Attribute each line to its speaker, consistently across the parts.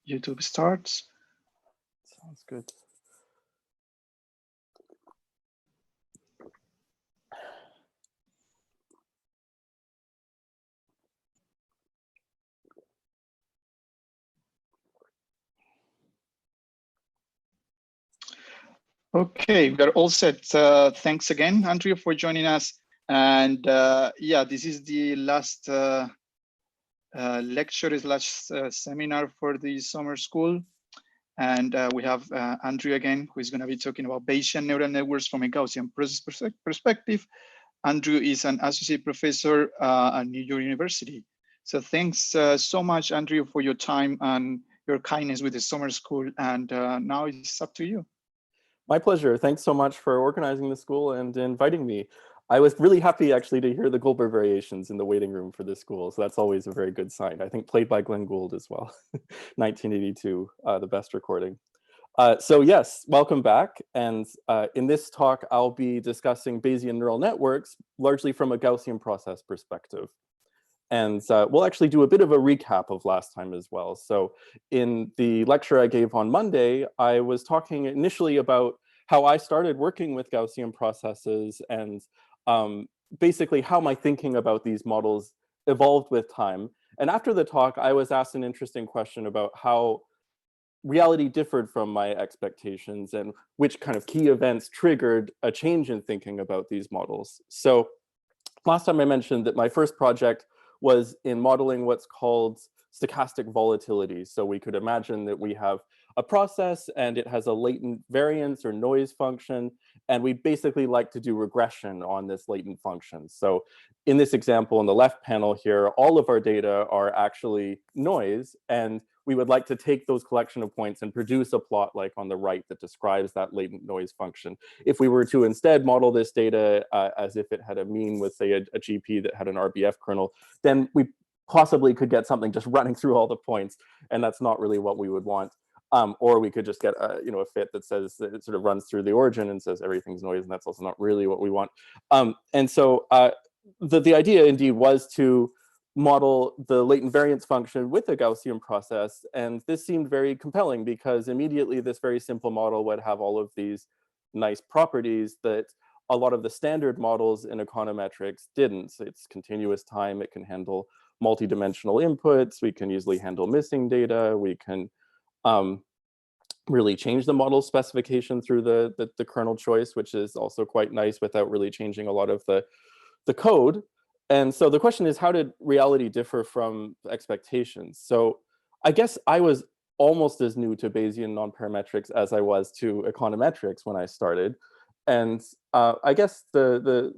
Speaker 1: YouTube starts.
Speaker 2: Sounds good.
Speaker 1: Okay, we're all set. Thanks again, Andrea, for joining us. And yeah, this is the last lecture / seminar for the summer school. And we have Andrea again, who is going to be talking about Bayesian neural networks from a Gaussian process perspective. Andrew is an associate professor at New York University. So thanks so much, Andrew, for your time and your kindness with the summer school. And now it's up to you.
Speaker 2: My pleasure. Thanks so much for organizing the school and inviting me. I was really happy actually to hear the Goldberg variations in the waiting room for this school. So that's always a very good sign. I think played by Glenn Gould as well, 1982, the best recording. So yes, welcome back. And in this talk, I'll be discussing Bayesian neural networks, largely from a Gaussian process perspective. And we'll actually do a bit of a recap of last time as well. So in the lecture I gave on Monday, I was talking initially about how I started working with Gaussian processes and basically how my thinking about these models evolved with time. And after the talk, I was asked an interesting question about how reality differed from my expectations and which kind of key events triggered a change in thinking about these models. So last time I mentioned that my first project was in modeling what's called stochastic volatility. So we could imagine that we have a process and it has a latent variance or noise function, and we basically like to do regression on this latent function. So in this example in the left panel here, all of our data are actually noise, and we would like to take those collection of points and produce a plot like on the right that describes that latent noise function. If we were to instead model this data as if it had a mean with, say, a GP that had an RBF kernel, then we possibly could get something just running through all the points, and that's not really what we would want. Or we could just get a fit that says that it sort of runs through the origin and says everything's noise, and that's also not really what we want. And so the idea indeed was to model the latent variance function with a Gaussian process. And this seemed very compelling because immediately this very simple model would have all of these nice properties that a lot of the standard models in econometrics didn't. So it's continuous time, it can handle multi-dimensional inputs, we can easily handle missing data, we can really change the model specification through the kernel choice, which is also quite nice without really changing a lot of the code. And so the question is, how did reality differ from expectations? So I guess I was almost as new to Bayesian nonparametrics as I was to econometrics when I started. And I guess the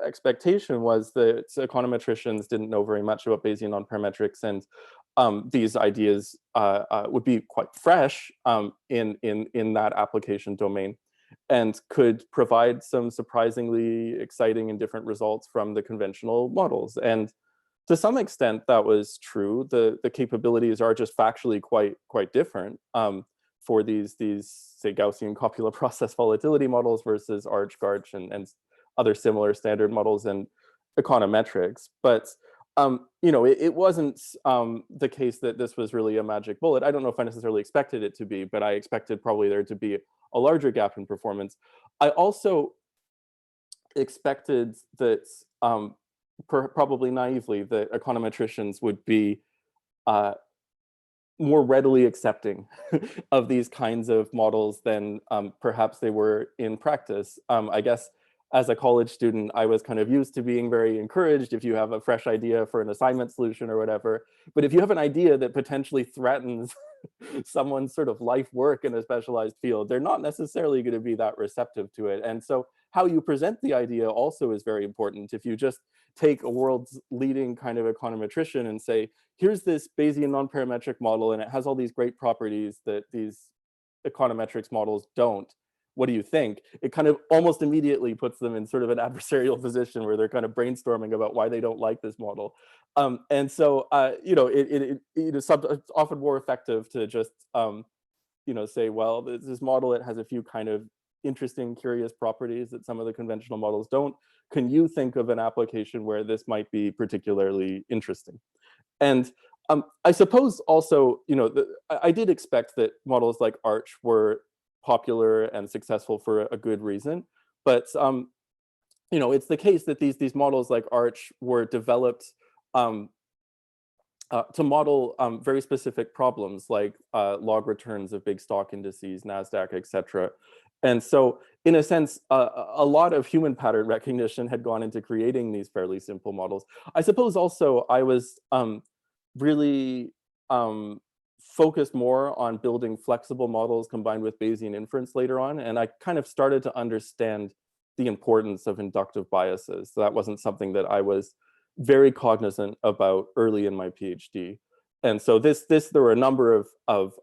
Speaker 2: expectation was that econometricians didn't know very much about Bayesian nonparametrics, and these ideas would be quite fresh in that application domain, and could provide some surprisingly exciting and different results from the conventional models. And to some extent, that was true. The capabilities are just factually quite different for these say Gaussian copula process volatility models versus Arch, Garch, and other similar standard models in econometrics. But it wasn't the case that this was really a magic bullet. I don't know if I necessarily expected it to be, but I expected probably there to be a larger gap in performance. I also expected that, probably naively, that econometricians would be more readily accepting of these kinds of models than perhaps they were in practice. I guess as a college student, I was kind of used to being very encouraged if you have a fresh idea for an assignment solution or whatever. But if you have an idea that potentially threatens someone's sort of life work in a specialized field, they're not necessarily going to be that receptive to it. And so how you present the idea also is very important. If you just take a world's leading kind of econometrician and say, here's this Bayesian nonparametric model, and it has all these great properties that these econometrics models don't, what do you think? It kind of almost immediately puts them in sort of an adversarial position where they're kind of brainstorming about why they don't like this model. And so, it's often more effective to just, say, well, this model, it has a few kind of interesting, curious properties that some of the conventional models don't. Can you think of an application where this might be particularly interesting? And I suppose also, I did expect that models like Arch were popular and successful for a good reason, but it's the case that these models like Arch were developed to model very specific problems like log returns of big stock indices, NASDAQ, etc. And so, in a sense, a lot of human pattern recognition had gone into creating these fairly simple models. I suppose also I was really focused more on building flexible models combined with Bayesian inference later on. And I kind of started to understand the importance of inductive biases. So that wasn't something that I was very cognizant about early in my PhD. And so there were a number of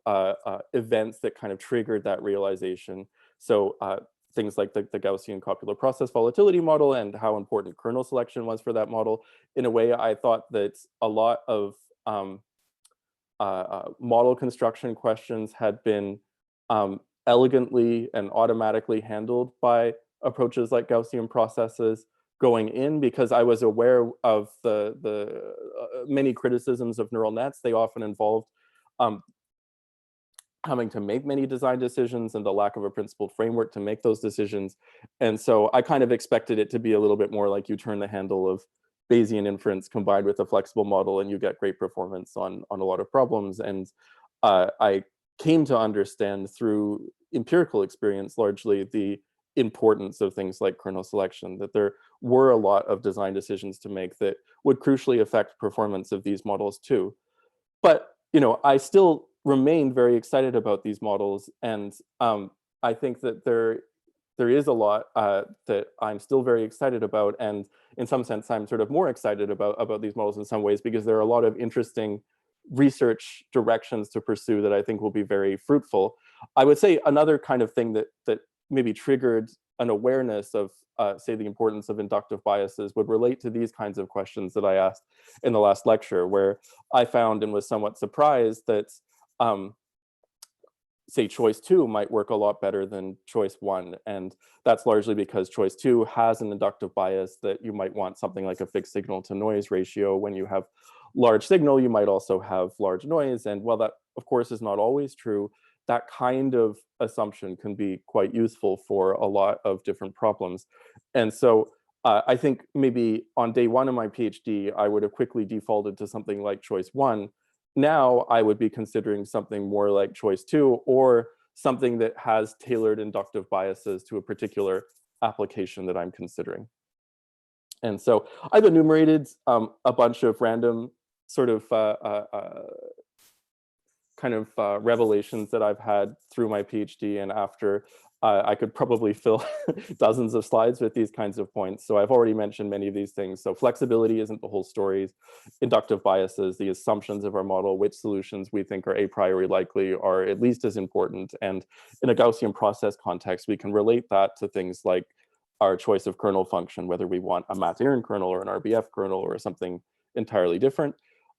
Speaker 2: events that kind of triggered that realization. So things like the Gaussian copular process volatility model and how important kernel selection was for that model. In a way, I thought that a lot of model construction questions had been elegantly and automatically handled by approaches like Gaussian processes going in, because I was aware of the many criticisms of neural nets. They often involved having to make many design decisions and the lack of a principled framework to make those decisions. And so I kind of expected it to be a little bit more like you turn the handle of Bayesian inference combined with a flexible model and you get great performance on a lot of problems. And I came to understand through empirical experience largely the importance of things like kernel selection, that there were a lot of design decisions to make that would crucially affect performance of these models too. But I still remained very excited about these models, and I think that there is a lot that I'm still very excited about, and in some sense, I'm sort of more excited about these models in some ways because there are a lot of interesting research directions to pursue that I think will be very fruitful. I would say another kind of thing that maybe triggered an awareness of, say, the importance of inductive biases would relate to these kinds of questions that I asked in the last lecture, where I found and was somewhat surprised that, say, choice 2 might work a lot better than choice 1. And that's largely because choice 2 has an inductive bias that you might want something like a fixed signal to noise ratio. When you have large signal, you might also have large noise. And while that, of course, is not always true, that kind of assumption can be quite useful for a lot of different problems. And so I think maybe on day 1 of my PhD, I would have quickly defaulted to something like choice 1. Now I would be considering something more like choice 2 or something that has tailored inductive biases to a particular application that I'm considering. And so I've enumerated a bunch of random sort of revelations that I've had through my PhD and after. I could probably fill dozens of slides with these kinds of points. So I've already mentioned many of these things. So flexibility isn't the whole story. Inductive biases, the assumptions of our model, which solutions we think are a priori likely are at least as important. And in a Gaussian process context, we can relate that to things like our choice of kernel function, whether we want a Mathieu kernel or an RBF kernel or something entirely different.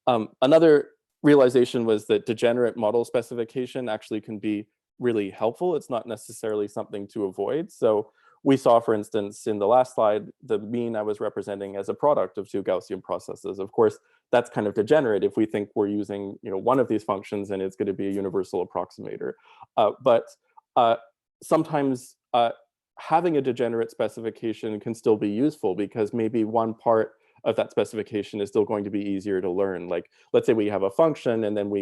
Speaker 2: Another realization was that degenerate model specification actually can be really helpful. It's not necessarily something to avoid. So we saw, for instance, in the last slide, the mean I was representing as a product of 2 Gaussian processes. Of course, that's kind of degenerate if we think we're using one of these functions and it's going to be a universal approximator. But sometimes having a degenerate specification can still be useful because maybe one part of that specification is still going to be easier to learn. Like, let's say we have a function and then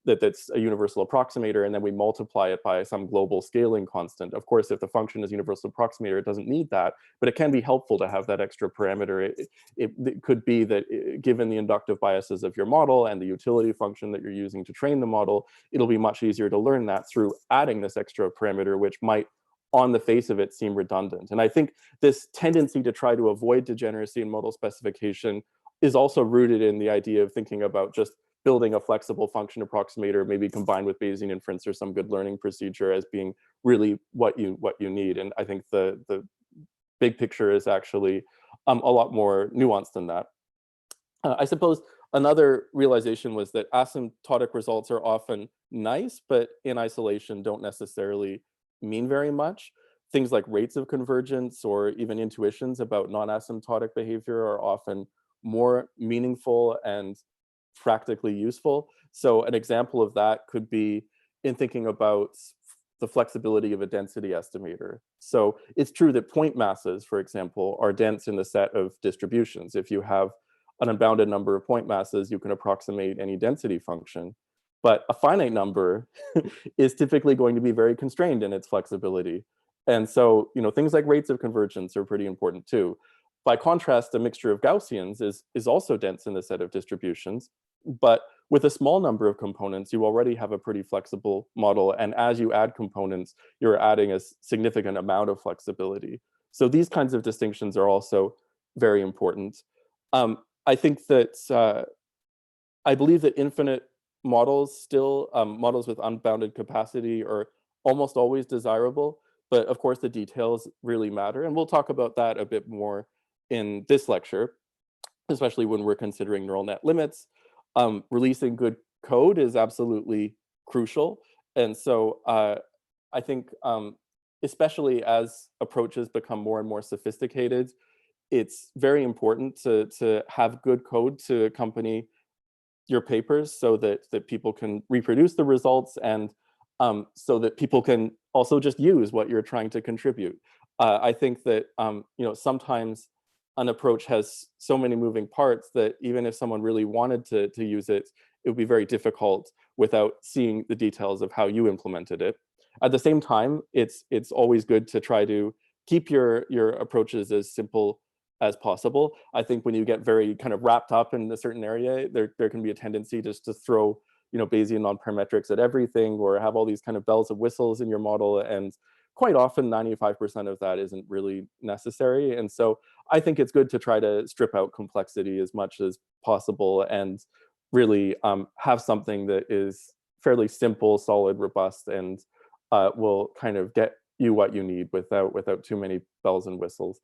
Speaker 2: that's a universal approximator, and then we multiply it by some global scaling constant. Of course, if the function is universal approximator, it doesn't need that, but it can be helpful to have that extra parameter. It could be that given the inductive biases of your model and the utility function that you're using to train the model, it'll be much easier to learn that through adding this extra parameter, which might, on the face of it, seem redundant. And I think this tendency to try to avoid degeneracy in model specification is also rooted in the idea of thinking about just building a flexible function approximator, maybe combined with Bayesian inference or some good learning procedure as being really what you need. And I think the big picture is actually a lot more nuanced than that. I suppose another realization was that asymptotic results are often nice, but in isolation don't necessarily mean very much. Things like rates of convergence or even intuitions about non-asymptotic behavior are often more meaningful and practically useful. So an example of that could be in thinking about the flexibility of a density estimator. So it's true that point masses, for example, are dense in the set of distributions. If you have an unbounded number of point masses, you can approximate any density function. But a finite number is typically going to be very constrained in its flexibility. And so, things like rates of convergence are pretty important too. By contrast, a mixture of Gaussians is also dense in the set of distributions, but with a small number of components, you already have a pretty flexible model. And as you add components, you're adding a significant amount of flexibility. So these kinds of distinctions are also very important. I think that I believe that infinite models still, models with unbounded capacity are almost always desirable, but of course the details really matter. And we'll talk about that a bit more in this lecture, especially when we're considering neural net limits. Releasing good code is absolutely crucial. And so I think especially as approaches become more and more sophisticated, it's very important to have good code to accompany your papers so that people can reproduce the results and so that people can also just use what you're trying to contribute. I think that sometimes an approach has so many moving parts that even if someone really wanted to use it, it would be very difficult without seeing the details of how you implemented it. At the same time, it's always good to try to keep your approaches as simple as possible. I think when you get very kind of wrapped up in a certain area, there can be a tendency just to throw Bayesian nonparametrics at everything, or have all these kind of bells and whistles in your model. And quite often 95% of that isn't really necessary. And so I think it's good to try to strip out complexity as much as possible and really have something that is fairly simple, solid, robust, and will kind of get you what you need without too many bells and whistles.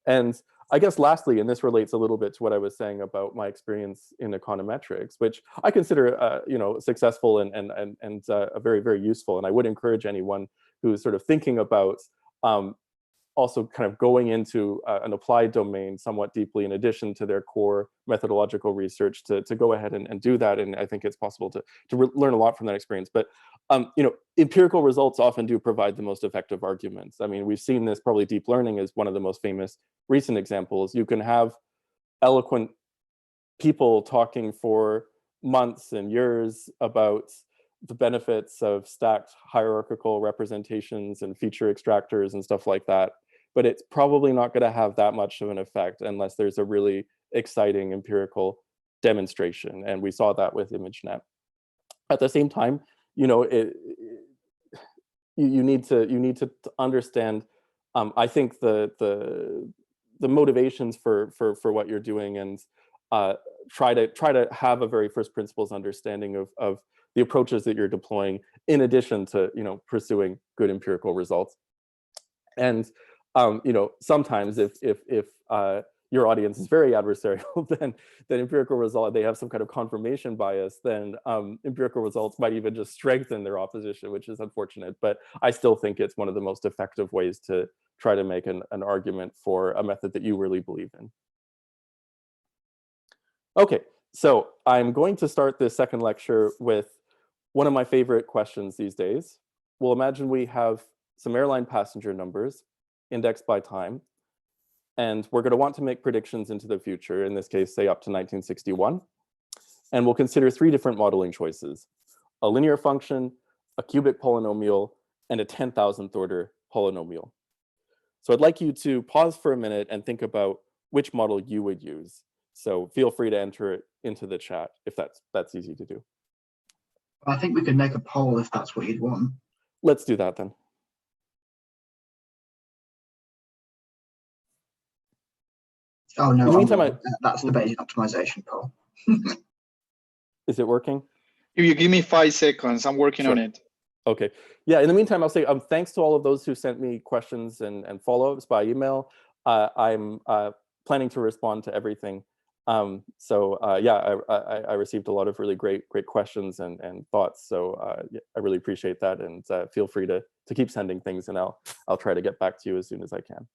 Speaker 2: And I guess lastly, and this relates a little bit to what I was saying about my experience in econometrics, which I consider successful and very, very useful. And I would encourage anyone who's sort of thinking about also kind of going into an applied domain somewhat deeply in addition to their core methodological research to go ahead and do that. And I think it's possible to learn a lot from that experience. But empirical results often do provide the most effective arguments. I mean, we've seen this, probably deep learning is one of the most famous recent examples. You can have eloquent people talking for months and years about the benefits of stacked hierarchical representations and feature extractors and stuff like that. But it's probably not going to have that much of an effect unless there's a really exciting empirical demonstration. And we saw that with ImageNet. At the same time, you need to understand. I think the motivations for what you're doing, and try to have a very first principles understanding of the approaches that you're deploying, in addition to pursuing good empirical results. And sometimes if your audience is very adversarial, then empirical result, they have some kind of confirmation bias, then empirical results might even just strengthen their opposition, which is unfortunate. But I still think it's one of the most effective ways to try to make an argument for a method that you really believe in. Okay, so I'm going to start this second lecture with one of my favorite questions these days. We'll imagine we have some airline passenger numbers indexed by time, and we're going to want to make predictions into the future, in this case, say up to 1961. And we'll consider three different modeling choices: a linear function, a cubic polynomial, and a 10,000th order polynomial. So I'd like you to pause for a minute and think about which model you would use. So feel free to enter it into the chat if that's easy to do.
Speaker 3: I think we could make a poll if that's what you'd want.
Speaker 2: Let's do that then.
Speaker 3: Oh no,
Speaker 2: In the meantime,
Speaker 3: that's the Bayesian optimization poll.
Speaker 2: Is it working?
Speaker 1: If you give me 5 seconds, I'm working on it.
Speaker 2: Okay. Yeah, in the meantime, I'll say thanks to all of those who sent me questions and follow-ups by email. I'm planning to respond to everything. Yeah, I received a lot of really great questions and thoughts. So yeah, I really appreciate that, and feel free to keep sending things, and I'll try to get back to you as soon as I can.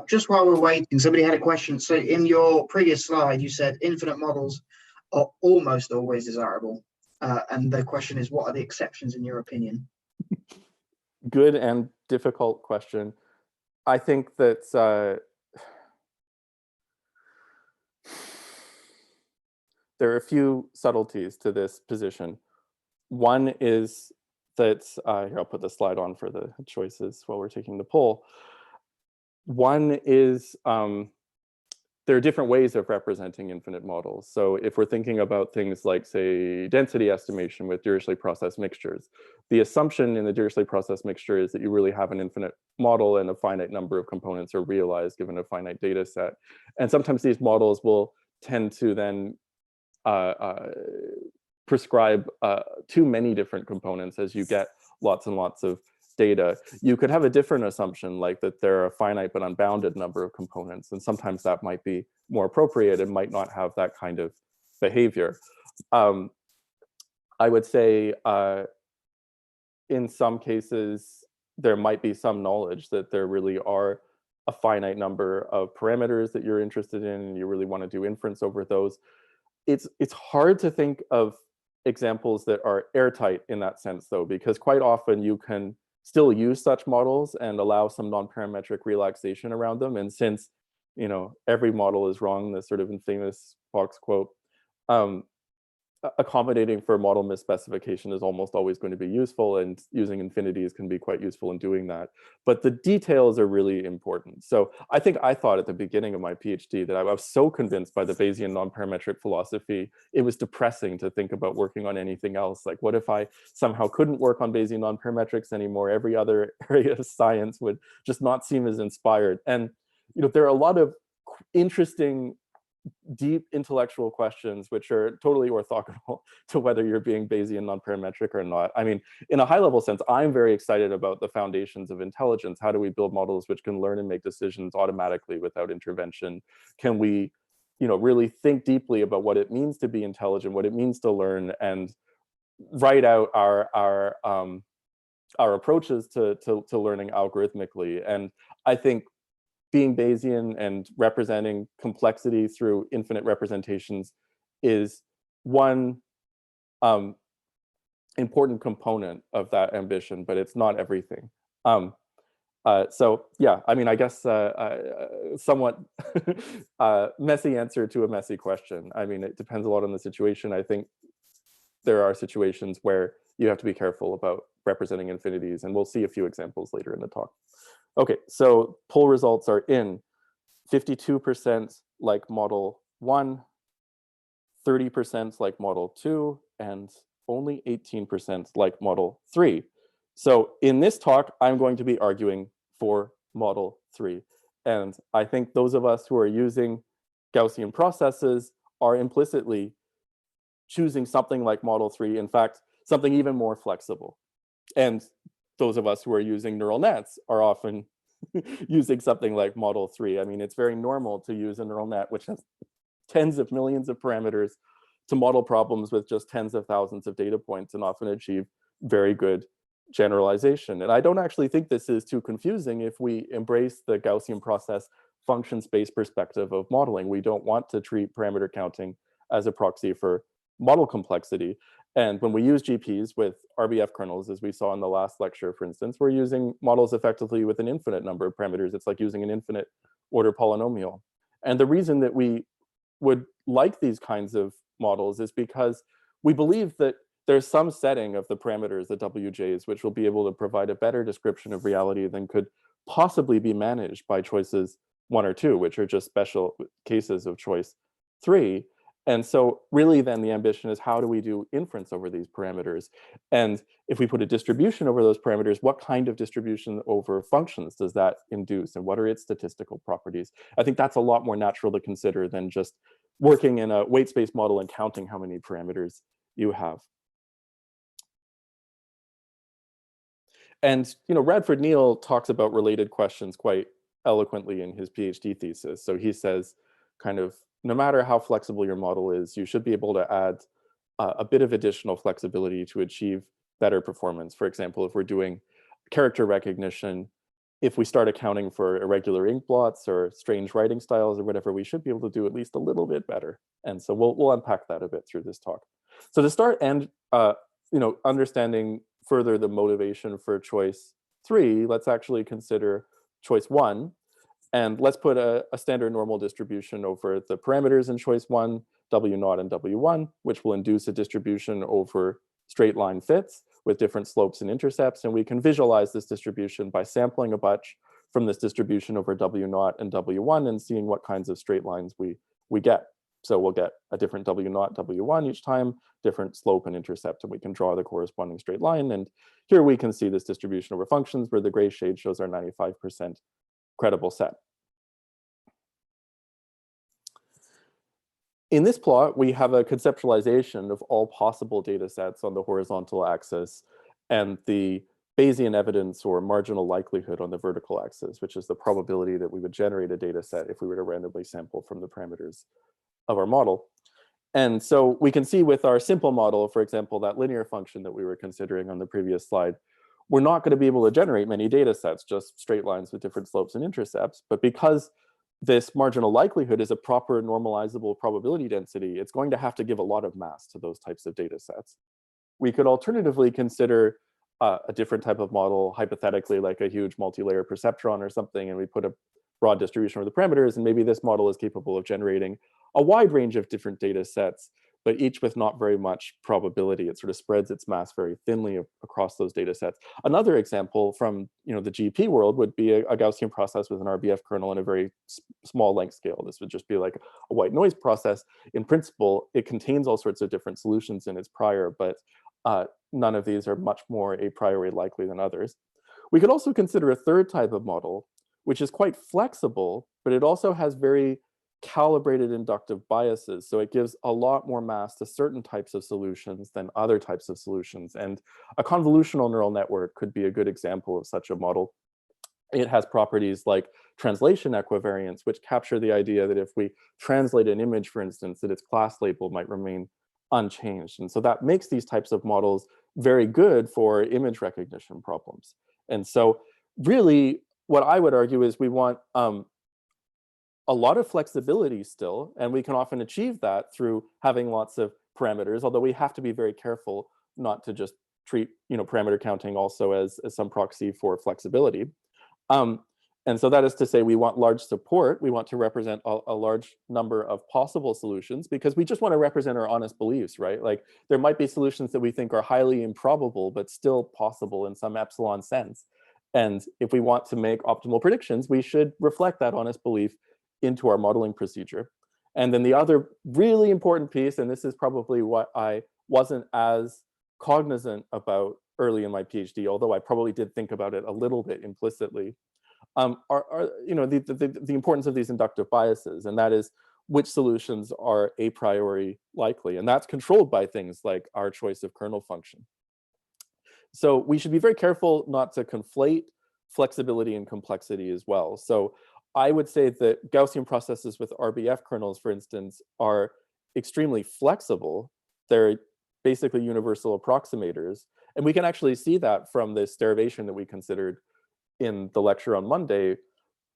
Speaker 3: Just while we're waiting, somebody had a question. So in your previous slide, you said infinite models are almost always desirable. And the question is, what are the exceptions in your opinion?
Speaker 2: Good and difficult question. I think that there are a few subtleties to this position. One is that, here, I'll put the slide on for the choices while we're taking the poll. One is there are different ways of representing infinite models. So if we're thinking about things like, say, density estimation with Dirichlet process mixtures, the assumption in the Dirichlet process mixture is that you really have an infinite model and a finite number of components are realized given a finite data set. And sometimes these models will tend to then prescribe too many different components as you get lots and lots of data. You could have a different assumption, like that there are a finite but unbounded number of components, and sometimes that might be more appropriate and might not have that kind of behavior. I would say in some cases, there might be some knowledge that there really are a finite number of parameters that you're interested in, and you really want to do inference over those. It's hard to think of examples that are airtight in that sense, though, because quite often you can still use such models and allow some non-parametric relaxation around them. And since, you know, every model is wrong, this sort of infamous Fox quote, accommodating for model misspecification is almost always going to be useful, and using infinities can be quite useful in doing that. But the details are really important. So I think I thought at the beginning of my PhD that I was so convinced by the Bayesian non-parametric philosophy, it was depressing to think about working on anything else. Like, what if I somehow couldn't work on Bayesian non-parametrics anymore? Every other area of science would just not seem as inspired. And, you know, there are a lot of interesting deep intellectual questions which are totally orthogonal to whether you're being Bayesian non-parametric or not. I mean, in a high level sense, I'm very excited about the foundations of intelligence. How do we build models which can learn and make decisions automatically without intervention? Can we, you know, really think deeply about what it means to be intelligent, what it means to learn, and write out our approaches to learning algorithmically? And I think being Bayesian and representing complexity through infinite representations is one important component of that ambition, but it's not everything. So yeah, I mean, I guess somewhat messy answer to a messy question. I mean, it depends a lot on the situation. I think there are situations where you have to be careful about representing infinities, and we'll see a few examples later in the talk. Okay, so poll results are in. 52% like model 1, 30% like model 2, and only 18% like model 3. So in this talk, I'm going to be arguing for model 3. And I think those of us who are using Gaussian processes are implicitly choosing something like model 3, in fact, something even more flexible. And those of us who are using neural nets are often using something like model 3. I mean, it's very normal to use a neural net which has tens of millions of parameters to model problems with just tens of thousands of data points and often achieve very good generalization. And I don't actually think this is too confusing if we embrace the Gaussian process function space perspective of modeling. We don't want to treat parameter counting as a proxy for model complexity. And when we use GPs with RBF kernels, as we saw in the last lecture, for instance, we're using models effectively with an infinite number of parameters. It's like using an infinite order polynomial. And the reason that we would like these kinds of models is because we believe that there's some setting of the parameters, the WJs, which will be able to provide a better description of reality than could possibly be managed by choices 1 or 2, which are just special cases of choice 3. And so really then the ambition is, how do we do inference over these parameters? And if we put a distribution over those parameters, what kind of distribution over functions does that induce? And what are its statistical properties? I think that's a lot more natural to consider than just working in a weight space model and counting how many parameters you have. And Radford Neal talks about related questions quite eloquently in his PhD thesis. So he says, kind of, no matter how flexible your model is, you should be able to add a bit of additional flexibility to achieve better performance. For example, if we're doing character recognition, if we start accounting for irregular ink blots or strange writing styles or whatever, we should be able to do at least a little bit better. And so we'll unpack that a bit through this talk. So to start and understanding further the motivation for choice 3, let's actually consider choice 1. And let's put a standard normal distribution over the parameters in choice 1, W0 and W1, which will induce a distribution over straight line fits with different slopes and intercepts. And we can visualize this distribution by sampling a bunch from this distribution over W0 and W1 and seeing what kinds of straight lines we get. So we'll get a different W0, W1 each time, different slope and intercept, and we can draw the corresponding straight line. And here we can see this distribution over functions where the gray shade shows our 95% credible set. In this plot, we have a conceptualization of all possible data sets on the horizontal axis and the Bayesian evidence or marginal likelihood on the vertical axis, which is the probability that we would generate a data set if we were to randomly sample from the parameters of our model. And so we can see with our simple model, for example, that linear function that we were considering on the previous slide, we're not going to be able to generate many data sets, just straight lines with different slopes and intercepts. But because this marginal likelihood is a proper normalizable probability density, it's going to have to give a lot of mass to those types of data sets. We could alternatively consider a different type of model, hypothetically like a huge multi-layer perceptron or something, and we put a broad distribution over the parameters, and maybe this model is capable of generating a wide range of different data sets, but each with not very much probability. It sort of spreads its mass very thinly across those data sets. Another example from the GP world would be a Gaussian process with an RBF kernel and a very small length scale. This would just be like a white noise process. In principle, it contains all sorts of different solutions in its prior, but none of these are much more a priori likely than others. We could also consider a third type of model, which is quite flexible, but it also has very calibrated inductive biases. So it gives a lot more mass to certain types of solutions than other types of solutions. And a convolutional neural network could be a good example of such a model. It has properties like translation equivariance, which capture the idea that if we translate an image, for instance, that its class label might remain unchanged. And so that makes these types of models very good for image recognition problems. And so really, what I would argue is we want a lot of flexibility still, and we can often achieve that through having lots of parameters, although we have to be very careful not to just treat parameter counting also as some proxy for flexibility. And so that is to say, we want large support. We want to represent a large number of possible solutions because we just want to represent our honest beliefs, right? Like there might be solutions that we think are highly improbable, but still possible in some epsilon sense. And if we want to make optimal predictions, we should reflect that honest belief into our modeling procedure. And then the other really important piece, and this is probably what I wasn't as cognizant about early in my PhD, although I probably did think about it a little bit implicitly, are the importance of these inductive biases, and that is which solutions are a priori likely, and that's controlled by things like our choice of kernel function. So we should be very careful not to conflate flexibility and complexity as well. So I would say that Gaussian processes with RBF kernels, for instance, are extremely flexible. They're basically universal approximators. And we can actually see that from this derivation that we considered in the lecture on Monday,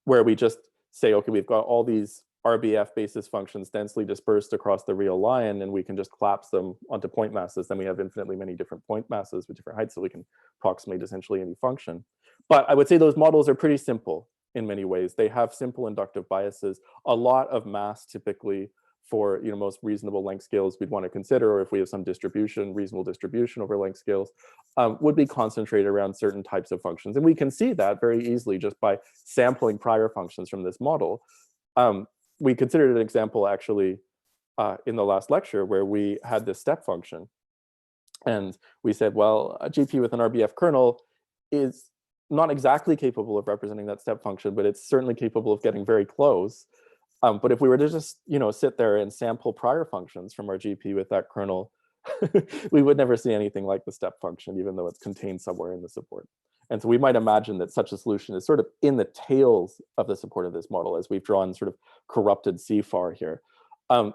Speaker 2: where we just say, okay, we've got all these RBF basis functions densely dispersed across the real line, and we can just collapse them onto point masses. Then we have infinitely many different point masses with different heights, so we can approximate essentially any function. But I would say those models are pretty simple in many ways. They have simple inductive biases, a lot of mass typically for most reasonable length scales we'd want to consider, or if we have some distribution, reasonable distribution over length scales, would be concentrated around certain types of functions. And we can see that very easily just by sampling prior functions from this model. We considered an example actually in the last lecture where we had this step function. And we said, well, a GP with an RBF kernel is not exactly capable of representing that step function, but it's certainly capable of getting very close. But if we were to just sit there and sample prior functions from our GP with that kernel, we would never see anything like the step function, even though it's contained somewhere in the support. And so we might imagine that such a solution is sort of in the tails of the support of this model, as we've drawn sort of corrupted CFAR here.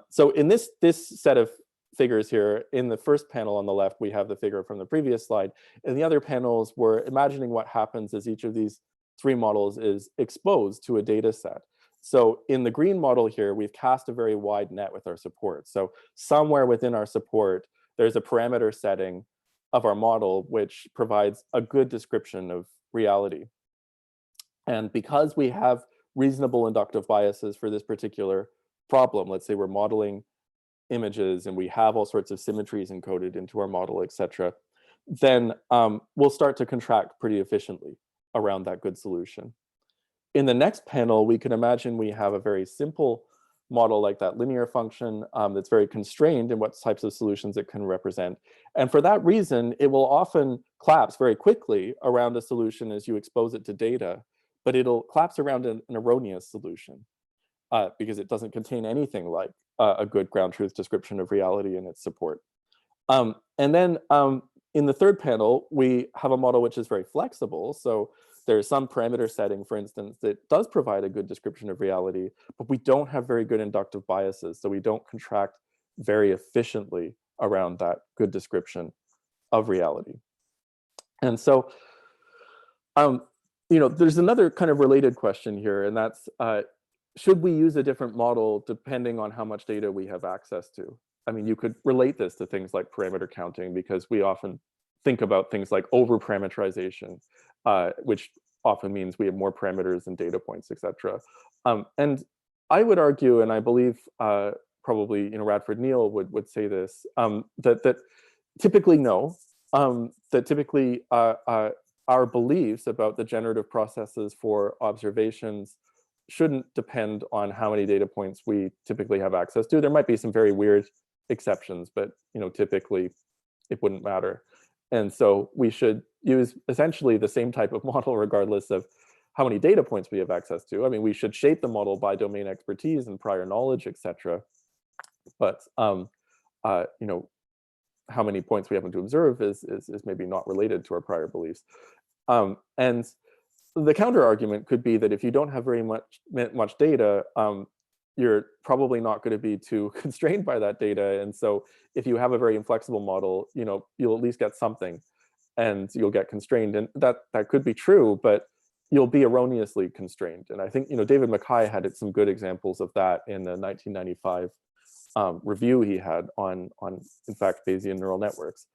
Speaker 2: So in this set of figures here, in the first panel on the left, we have the figure from the previous slide. And the other panels, we're imagining what happens as each of these three models is exposed to a data set. So in the green model here, we've cast a very wide net with our support. So somewhere within our support, there's a parameter setting of our model which provides a good description of reality. And because we have reasonable inductive biases for this particular problem, let's say we're modeling images and we have all sorts of symmetries encoded into our model, etc., then we'll start to contract pretty efficiently around that good solution. In the next panel, we can imagine we have a very simple model like that linear function that's very constrained in what types of solutions it can represent. And for that reason, it will often collapse very quickly around a solution as you expose it to data, but it'll collapse around an erroneous solution because it doesn't contain anything like a good ground truth description of reality in its support. And then in the third panel, we have a model which is very flexible. So there's some parameter setting, for instance, that does provide a good description of reality, but we don't have very good inductive biases. So we don't contract very efficiently around that good description of reality. And so, there's another kind of related question here, and that's, should we use a different model depending on how much data we have access to? I mean, you could relate this to things like parameter counting, because we often think about things like over-parameterization, which often means we have more parameters and data points, etc. And I would argue, and I believe probably Radford Neal would say this, that typically no, that typically our beliefs about the generative processes for observations shouldn't depend on how many data points we typically have access to. There might be some very weird exceptions, but typically it wouldn't matter. And so we should use essentially the same type of model regardless of how many data points we have access to. I mean, we should shape the model by domain expertise and prior knowledge, etc. But how many points we happen to observe is maybe not related to our prior beliefs. And the counter argument could be that if you don't have very much data, you're probably not going to be too constrained by that data. And so if you have a very inflexible model, you'll at least get something and you'll get constrained. And that could be true, but you'll be erroneously constrained. And I think, David Mackay had some good examples of that in the 1995 review he had on in fact, Bayesian neural networks.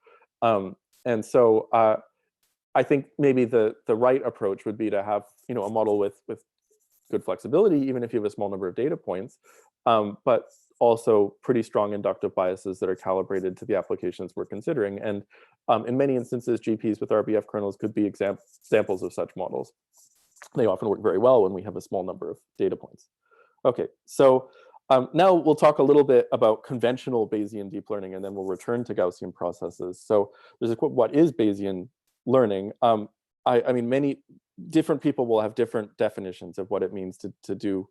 Speaker 2: And so I think maybe the right approach would be to have, a model with good flexibility, even if you have a small number of data points, but also pretty strong inductive biases that are calibrated to the applications we're considering. And in many instances, GPs with RBF kernels could be examples of such models. They often work very well when we have a small number of data points. Okay, so now we'll talk a little bit about conventional Bayesian deep learning, and then we'll return to Gaussian processes. So there's a quote, what is Bayesian learning? I mean, many different people will have different definitions of what it means to do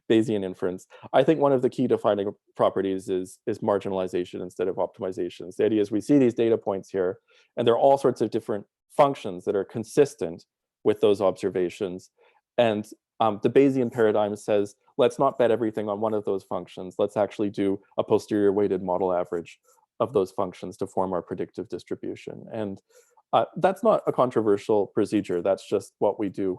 Speaker 2: Bayesian inference. I think one of the key defining properties is marginalization instead of optimizations. The idea is we see these data points here, and there are all sorts of different functions that are consistent with those observations. And the Bayesian paradigm says, let's not bet everything on one of those functions. Let's actually do a posterior weighted model average of those functions to form our predictive distribution. And that's not a controversial procedure. That's just what we do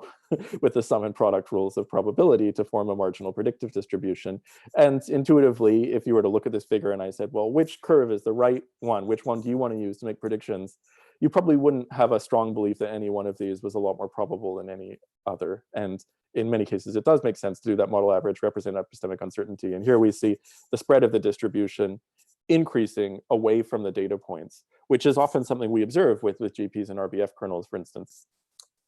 Speaker 2: with the sum and product rules of probability to form a marginal predictive distribution. And intuitively, if you were to look at this figure and I said, well, which curve is the right one? Which one do you want to use to make predictions? You probably wouldn't have a strong belief that any one of these was a lot more probable than any other. And in many cases, it does make sense to do that model average, represent epistemic uncertainty. And here we see the spread of the distribution increasing away from the data points, which is often something we observe with GPs and RBF kernels, for instance.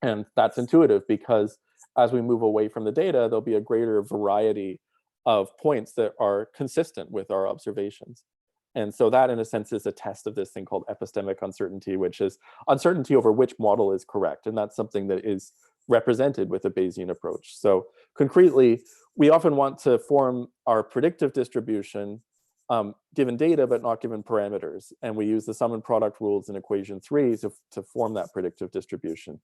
Speaker 2: And that's intuitive because as we move away from the data, there'll be a greater variety of points that are consistent with our observations. And so that, in a sense, is a test of this thing called epistemic uncertainty, which is uncertainty over which model is correct. And that's something that is represented with a Bayesian approach. So concretely, we often want to form our predictive distribution given data, but not given parameters. And we use the sum and product rules in equation 3 to form that predictive distribution.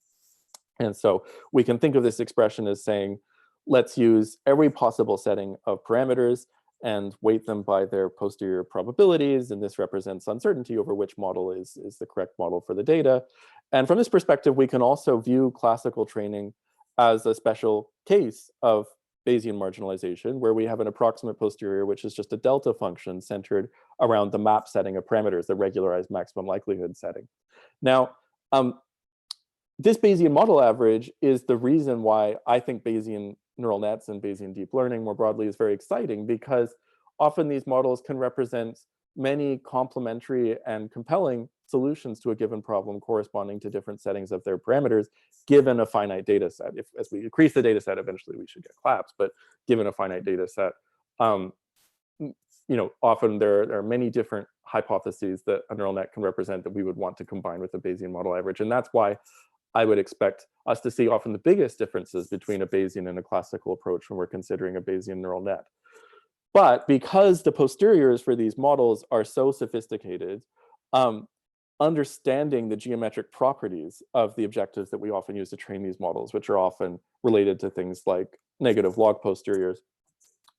Speaker 2: And so we can think of this expression as saying, let's use every possible setting of parameters and weight them by their posterior probabilities. And this represents uncertainty over which model is the correct model for the data. And from this perspective, we can also view classical training as a special case of Bayesian marginalization, where we have an approximate posterior, which is just a delta function centered around the map setting of parameters, the regularized maximum likelihood setting. Now, this Bayesian model average is the reason why I think Bayesian neural nets and Bayesian deep learning more broadly is very exciting, because often these models can represent many complementary and compelling solutions to a given problem corresponding to different settings of their parameters, given a finite data set. If, as we increase the data set, eventually we should get collapse, but given a finite data set, often there are many different hypotheses that a neural net can represent that we would want to combine with the Bayesian model average. And that's why I would expect us to see often the biggest differences between a Bayesian and a classical approach when we're considering a Bayesian neural net. But because the posteriors for these models are so sophisticated, understanding the geometric properties of the objectives that we often use to train these models, which are often related to things like negative log posteriors,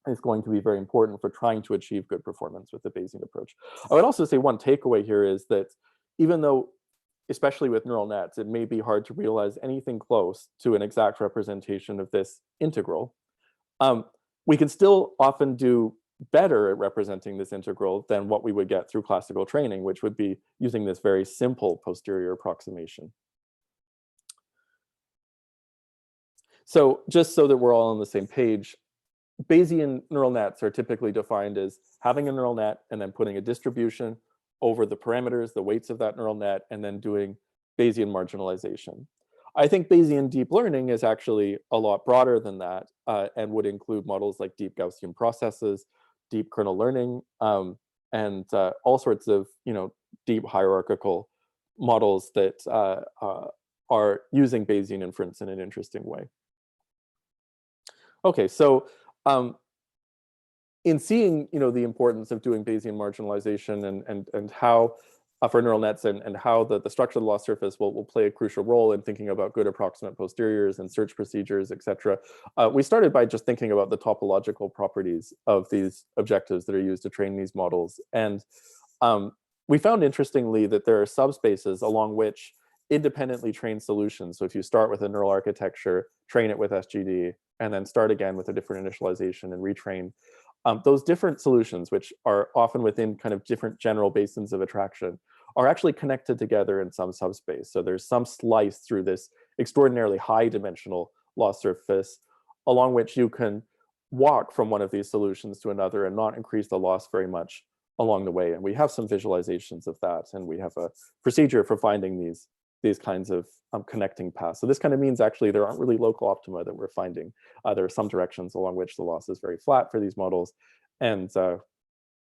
Speaker 2: is going to be very important for trying to achieve good performance with the Bayesian approach. I would also say one takeaway here is that even though, especially with neural nets, it may be hard to realize anything close to an exact representation of this integral, we can still often do better at representing this integral than what we would get through classical training, which would be using this very simple posterior approximation. So just so that we're all on the same page, Bayesian neural nets are typically defined as having a neural net and then putting a distribution over the parameters, the weights of that neural net, and then doing Bayesian marginalization. I think Bayesian deep learning is actually a lot broader than that, and would include models like deep Gaussian processes, deep kernel learning, and all sorts of deep hierarchical models that are using Bayesian inference in an interesting way. Okay, so in seeing the importance of doing Bayesian marginalization and how for neural nets and how the structure of the loss surface will play a crucial role in thinking about good approximate posteriors and search procedures, etc. We started by just thinking about the topological properties of these objectives that are used to train these models. And we found interestingly that there are subspaces along which independently trained solutions. So if you start with a neural architecture, train it with SGD, and then start again with a different initialization and retrain, those different solutions, which are often within kind of different general basins of attraction, are actually connected together in some subspace. So there's some slice through this extraordinarily high dimensional loss surface along which you can walk from one of these solutions to another and not increase the loss very much along the way. And we have some visualizations of that, and we have a procedure for finding these kinds of connecting paths. So this kind of means actually there aren't really local optima that we're finding. There are some directions along which the loss is very flat for these models. And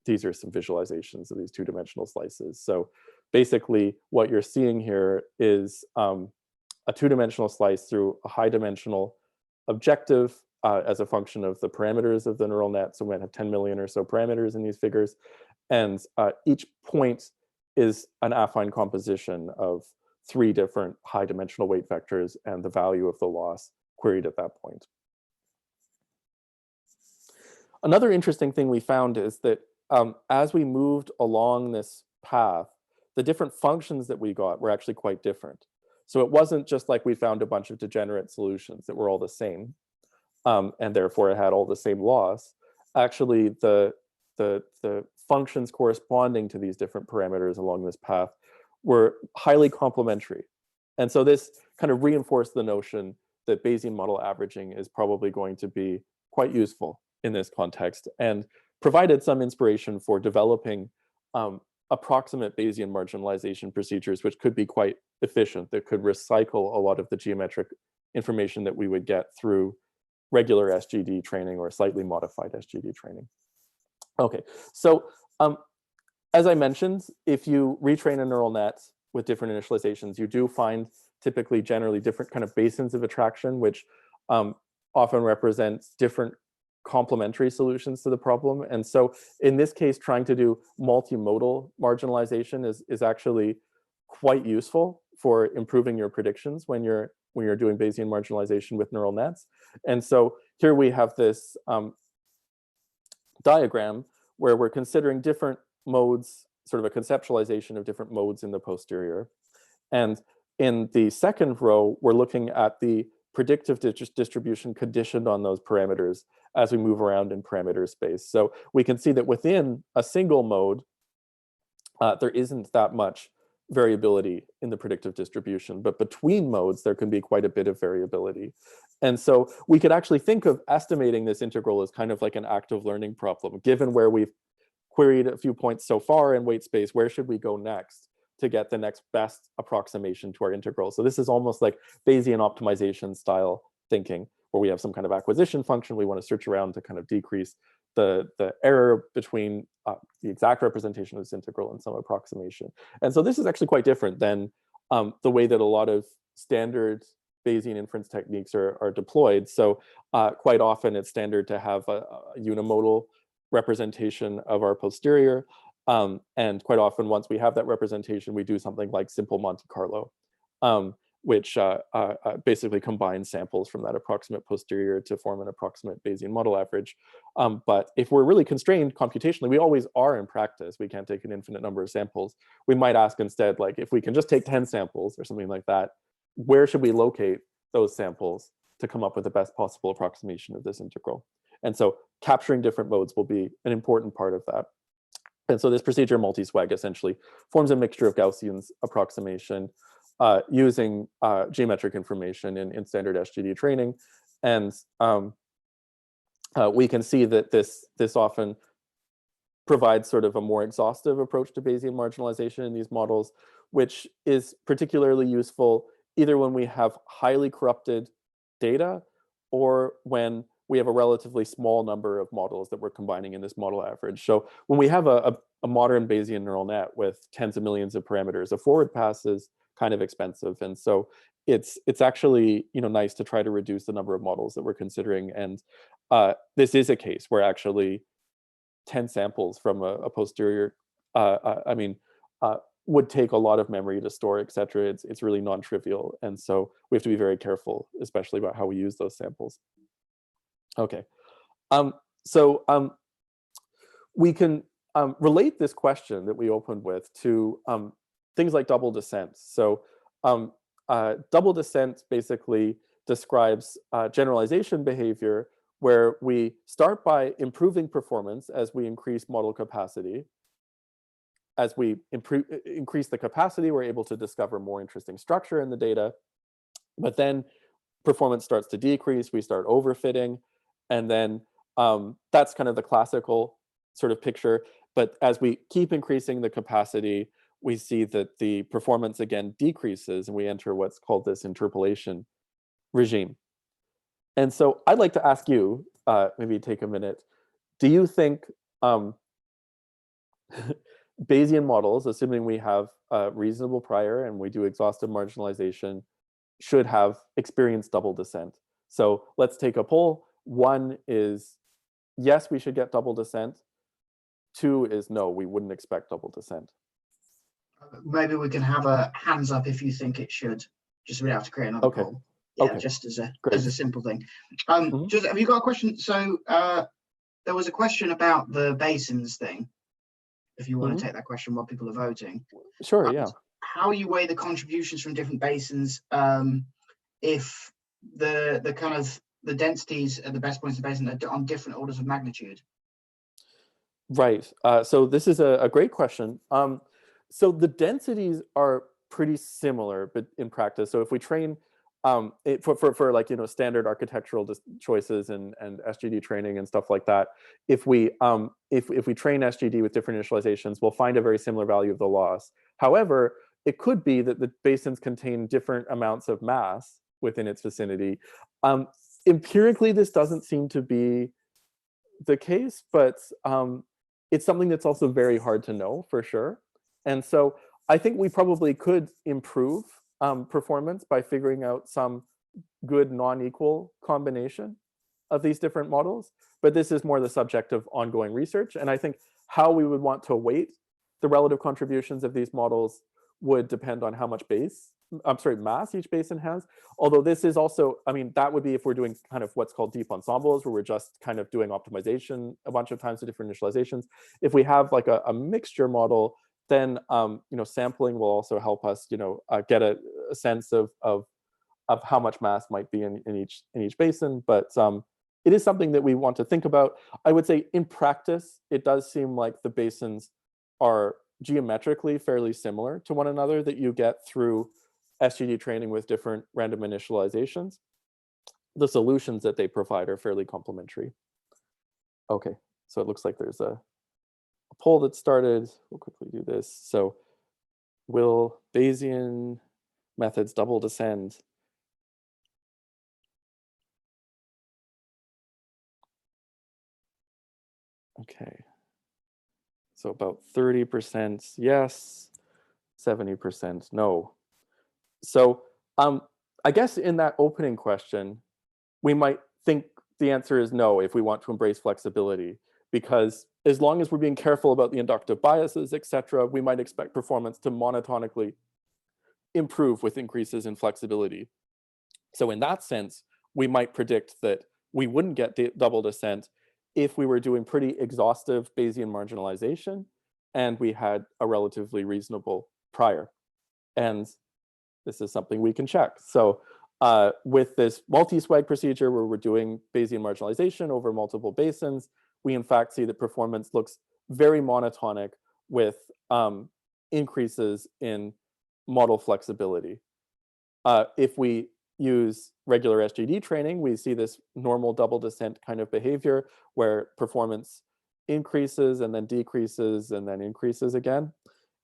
Speaker 2: these are some visualizations of these two-dimensional slices. So basically what you're seeing here is a two-dimensional slice through a high-dimensional objective as a function of the parameters of the neural net. So we might have 10 million or so parameters in these figures. And each point is an affine composition of 3 different high-dimensional weight vectors and the value of the loss queried at that point. Another interesting thing we found is that as we moved along this path, the different functions that we got were actually quite different. So it wasn't just like we found a bunch of degenerate solutions that were all the same, and therefore it had all the same loss. Actually, the functions corresponding to these different parameters along this path were highly complementary. And so this kind of reinforced the notion that Bayesian model averaging is probably going to be quite useful in this context, and provided some inspiration for developing approximate Bayesian marginalization procedures, which could be quite efficient, that could recycle a lot of the geometric information that we would get through regular SGD training or slightly modified SGD training. Okay, so as I mentioned, if you retrain a neural net with different initializations, you do find typically generally different kind of basins of attraction, which often represents different complementary solutions to the problem. And so in this case, trying to do multimodal marginalization is actually quite useful for improving your predictions when you're doing Bayesian marginalization with neural nets. And so here we have this diagram where we're considering different modes, sort of a conceptualization of different modes in the posterior. And in the second row, we're looking at the predictive distribution conditioned on those parameters as we move around in parameter space. So we can see that within a single mode, there isn't that much variability in the predictive distribution, but between modes, there can be quite a bit of variability. And so we could actually think of estimating this integral as kind of like an active learning problem. Given where we've queried a few points so far in weight space, where should we go next to get the next best approximation to our integral? So this is almost like Bayesian optimization style thinking, where we have some kind of acquisition function. We want to search around to kind of decrease the error between the exact representation of this integral and some approximation. And so this is actually quite different than the way that a lot of standard Bayesian inference techniques are deployed. So quite often it's standard to have a unimodal representation of our posterior. And quite often, once we have that representation, we do something like simple Monte Carlo, which basically combines samples from that approximate posterior to form an approximate Bayesian model average. But if we're really constrained computationally, we always are in practice. We can't take an infinite number of samples. We might ask instead, like, if we can just take 10 samples or something like that, where should we locate those samples to come up with the best possible approximation of this integral? And so capturing different modes will be an important part of that. And so this procedure, MultiSWAG, essentially forms a mixture of Gaussian's approximation using geometric information in standard SGD training. And we can see that this often provides sort of a more exhaustive approach to Bayesian marginalization in these models, which is particularly useful either when we have highly corrupted data or when we have a relatively small number of models that we're combining in this model average. So when we have a modern Bayesian neural net with tens of millions of parameters, a forward pass is kind of expensive. And so it's actually nice to try to reduce the number of models that we're considering. And this is a case where actually 10 samples from a posterior, would take a lot of memory to store, et cetera. It's really non-trivial. And so we have to be very careful, especially about how we use those samples. Okay, we can relate this question that we opened with to things like double descent. So double descent basically describes generalization behavior where we start by improving performance as we increase model capacity. As we increase the capacity, we're able to discover more interesting structure in the data. But then performance starts to decrease, we start overfitting. And then that's kind of the classical sort of picture. But as we keep increasing the capacity, we see that the performance again decreases, and we enter what's called this interpolation regime. And so I'd like to ask you, maybe take a minute, do you think Bayesian models, assuming we have reasonable prior and we do exhaustive marginalization, should have experienced double descent? So let's take a poll. 1 is, yes, we should get double descent. 2 is, no, we wouldn't expect double descent.
Speaker 3: Maybe we can have a hands up if you think it should. Just we have to create another poll. Yeah, okay. Just as a simple thing. Just, have you got a question? So there was a question about the basins thing. If you want to take that question while people are voting.
Speaker 2: Sure, yeah.
Speaker 3: How you weigh the contributions from different basins if the kind of the densities at the best points of the basin are on different orders of magnitude?
Speaker 2: Right. So this is a great question. So the densities are pretty similar, but in practice. So if we train for like standard architectural choices and SGD training and stuff like that, if we train SGD with different initializations, we'll find a very similar value of the loss. However, it could be that the basins contain different amounts of mass within its vicinity. Empirically, this doesn't seem to be the case, but it's something that's also very hard to know for sure. And so I think we probably could improve performance by figuring out some good non-equal combination of these different models. But this is more the subject of ongoing research. And I think how we would want to weight the relative contributions of these models would depend on how much mass each basin has. Although this is also, that would be if we're doing kind of what's called deep ensembles, where we're just kind of doing optimization a bunch of times to different initializations. If we have like a mixture model, then sampling will also help us, get a sense of of how much mass might be in each basin, but it is something that we want to think about. I would say in practice, it does seem like the basins are geometrically fairly similar to one another that you get through SGD training with different random initializations. The solutions that they provide are fairly complementary. Okay, so it looks like there's a poll that started. We'll quickly do this. So will Bayesian methods double descend? Okay, so about 30% yes, 70% no. So I guess in that opening question, we might think the answer is no if we want to embrace flexibility, because as long as we're being careful about the inductive biases, etc., we might expect performance to monotonically improve with increases in flexibility. So in that sense, we might predict that we wouldn't get double descent if we were doing pretty exhaustive Bayesian marginalization and we had a relatively reasonable prior. And this is something we can check. So with this MultiSWAG procedure where we're doing Bayesian marginalization over multiple basins, we in fact see that performance looks very monotonic with increases in model flexibility. If we use regular SGD training, we see this normal double descent kind of behavior where performance increases and then decreases and then increases again.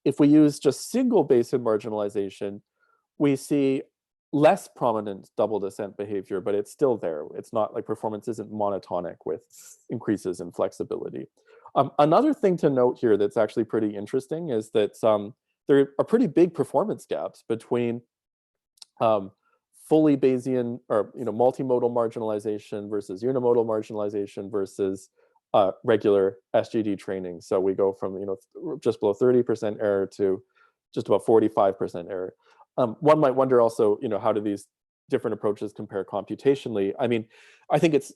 Speaker 2: If we use just single Bayesian marginalization, we see less prominent double descent behavior, but it's still there. It's not like performance isn't monotonic with increases in flexibility. Another thing to note here that's actually pretty interesting is that there are pretty big performance gaps between fully Bayesian or multimodal marginalization versus unimodal marginalization versus regular SGD training. So we go from just below 30% error to just about 45% error. One might wonder also, how do these different approaches compare computationally? I mean, I think it's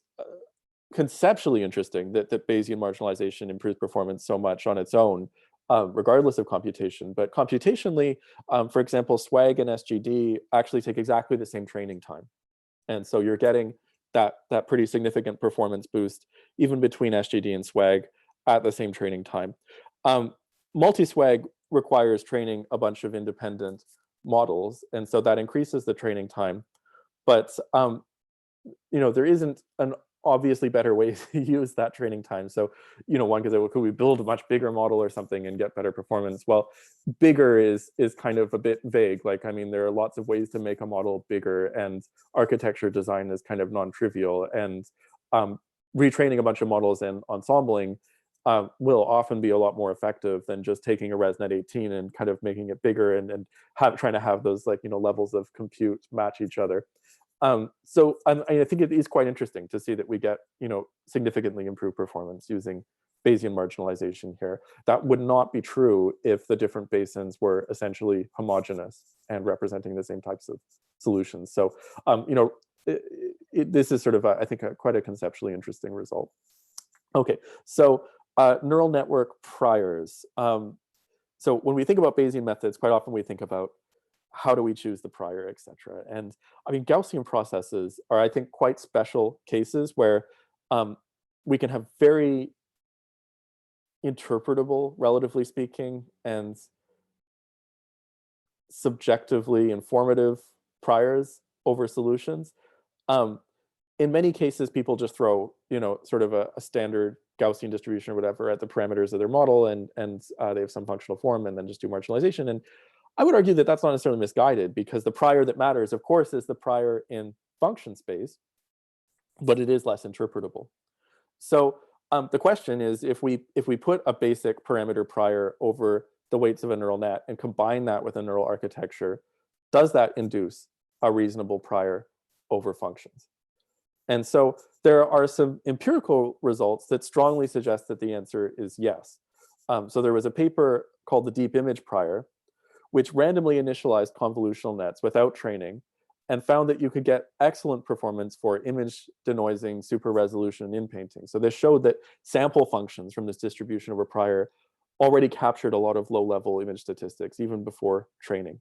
Speaker 2: conceptually interesting that Bayesian marginalization improves performance so much on its own, regardless of computation. But computationally, for example, SWAG and SGD actually take exactly the same training time. And so you're getting that pretty significant performance boost even between SGD and SWAG at the same training time. MultiSWAG requires training a bunch of independent models, and so that increases the training time. But there isn't an obviously better way to use that training time. So one could say, well, could we build a much bigger model or something and get better performance? Well, bigger is kind of a bit vague. Like, I mean, there are lots of ways to make a model bigger, and architecture design is kind of non-trivial, and retraining a bunch of models and ensembling will often be a lot more effective than just taking a ResNet 18 and kind of making it bigger and trying to have those levels of compute match each other. So I think it is quite interesting to see that we get significantly improved performance using Bayesian marginalization here. That would not be true if the different basins were essentially homogeneous and representing the same types of solutions. So this is sort of I think quite a conceptually interesting result. Okay, so neural network priors. So when we think about Bayesian methods, quite often we think about how do we choose the prior, et cetera. And I mean, Gaussian processes are, I think, quite special cases where we can have very interpretable, relatively speaking, and subjectively informative priors over solutions. In many cases, people just throw, sort of a standard Gaussian distribution or whatever at the parameters of their model, and they have some functional form, and then just do marginalization. And I would argue that that's not necessarily misguided, because the prior that matters, of course, is the prior in function space, but it is less interpretable. So the question is, if we put a basic parameter prior over the weights of a neural net and combine that with a neural architecture, does that induce a reasonable prior over functions? And so there are some empirical results that strongly suggest that the answer is yes. So there was a paper called the deep image prior, which randomly initialized convolutional nets without training and found that you could get excellent performance for image denoising, super resolution, and inpainting. So this showed that sample functions from this distribution over prior already captured a lot of low-level image statistics even before training.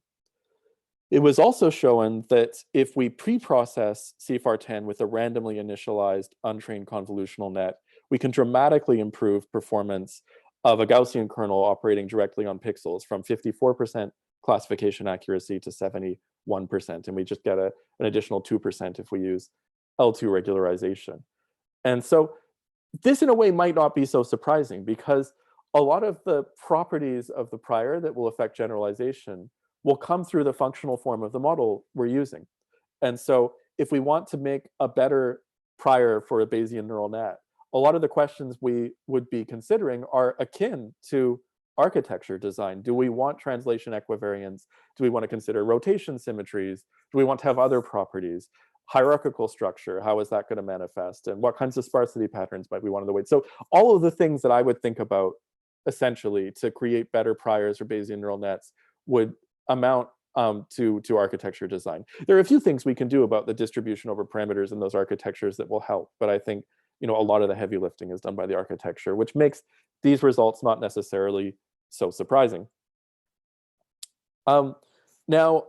Speaker 2: It was also shown that if we pre-process CFAR10 with a randomly initialized untrained convolutional net, we can dramatically improve performance of a Gaussian kernel operating directly on pixels from 54% classification accuracy to 71%. And we just get an additional 2% if we use L2 regularization. And so this, in a way, might not be so surprising, because a lot of the properties of the prior that will affect generalization will come through the functional form of the model we're using. And so if we want to make a better prior for a Bayesian neural net, a lot of the questions we would be considering are akin to architecture design. Do we want translation equivariance? Do we want to consider rotation symmetries? Do we want to have other properties? Hierarchical structure, how is that going to manifest? And what kinds of sparsity patterns might we want in the weight? So all of the things that I would think about essentially to create better priors for Bayesian neural nets would amount to architecture design. There are a few things we can do about the distribution over parameters in those architectures that will help, but I think a lot of the heavy lifting is done by the architecture, which makes these results not necessarily so surprising. Now,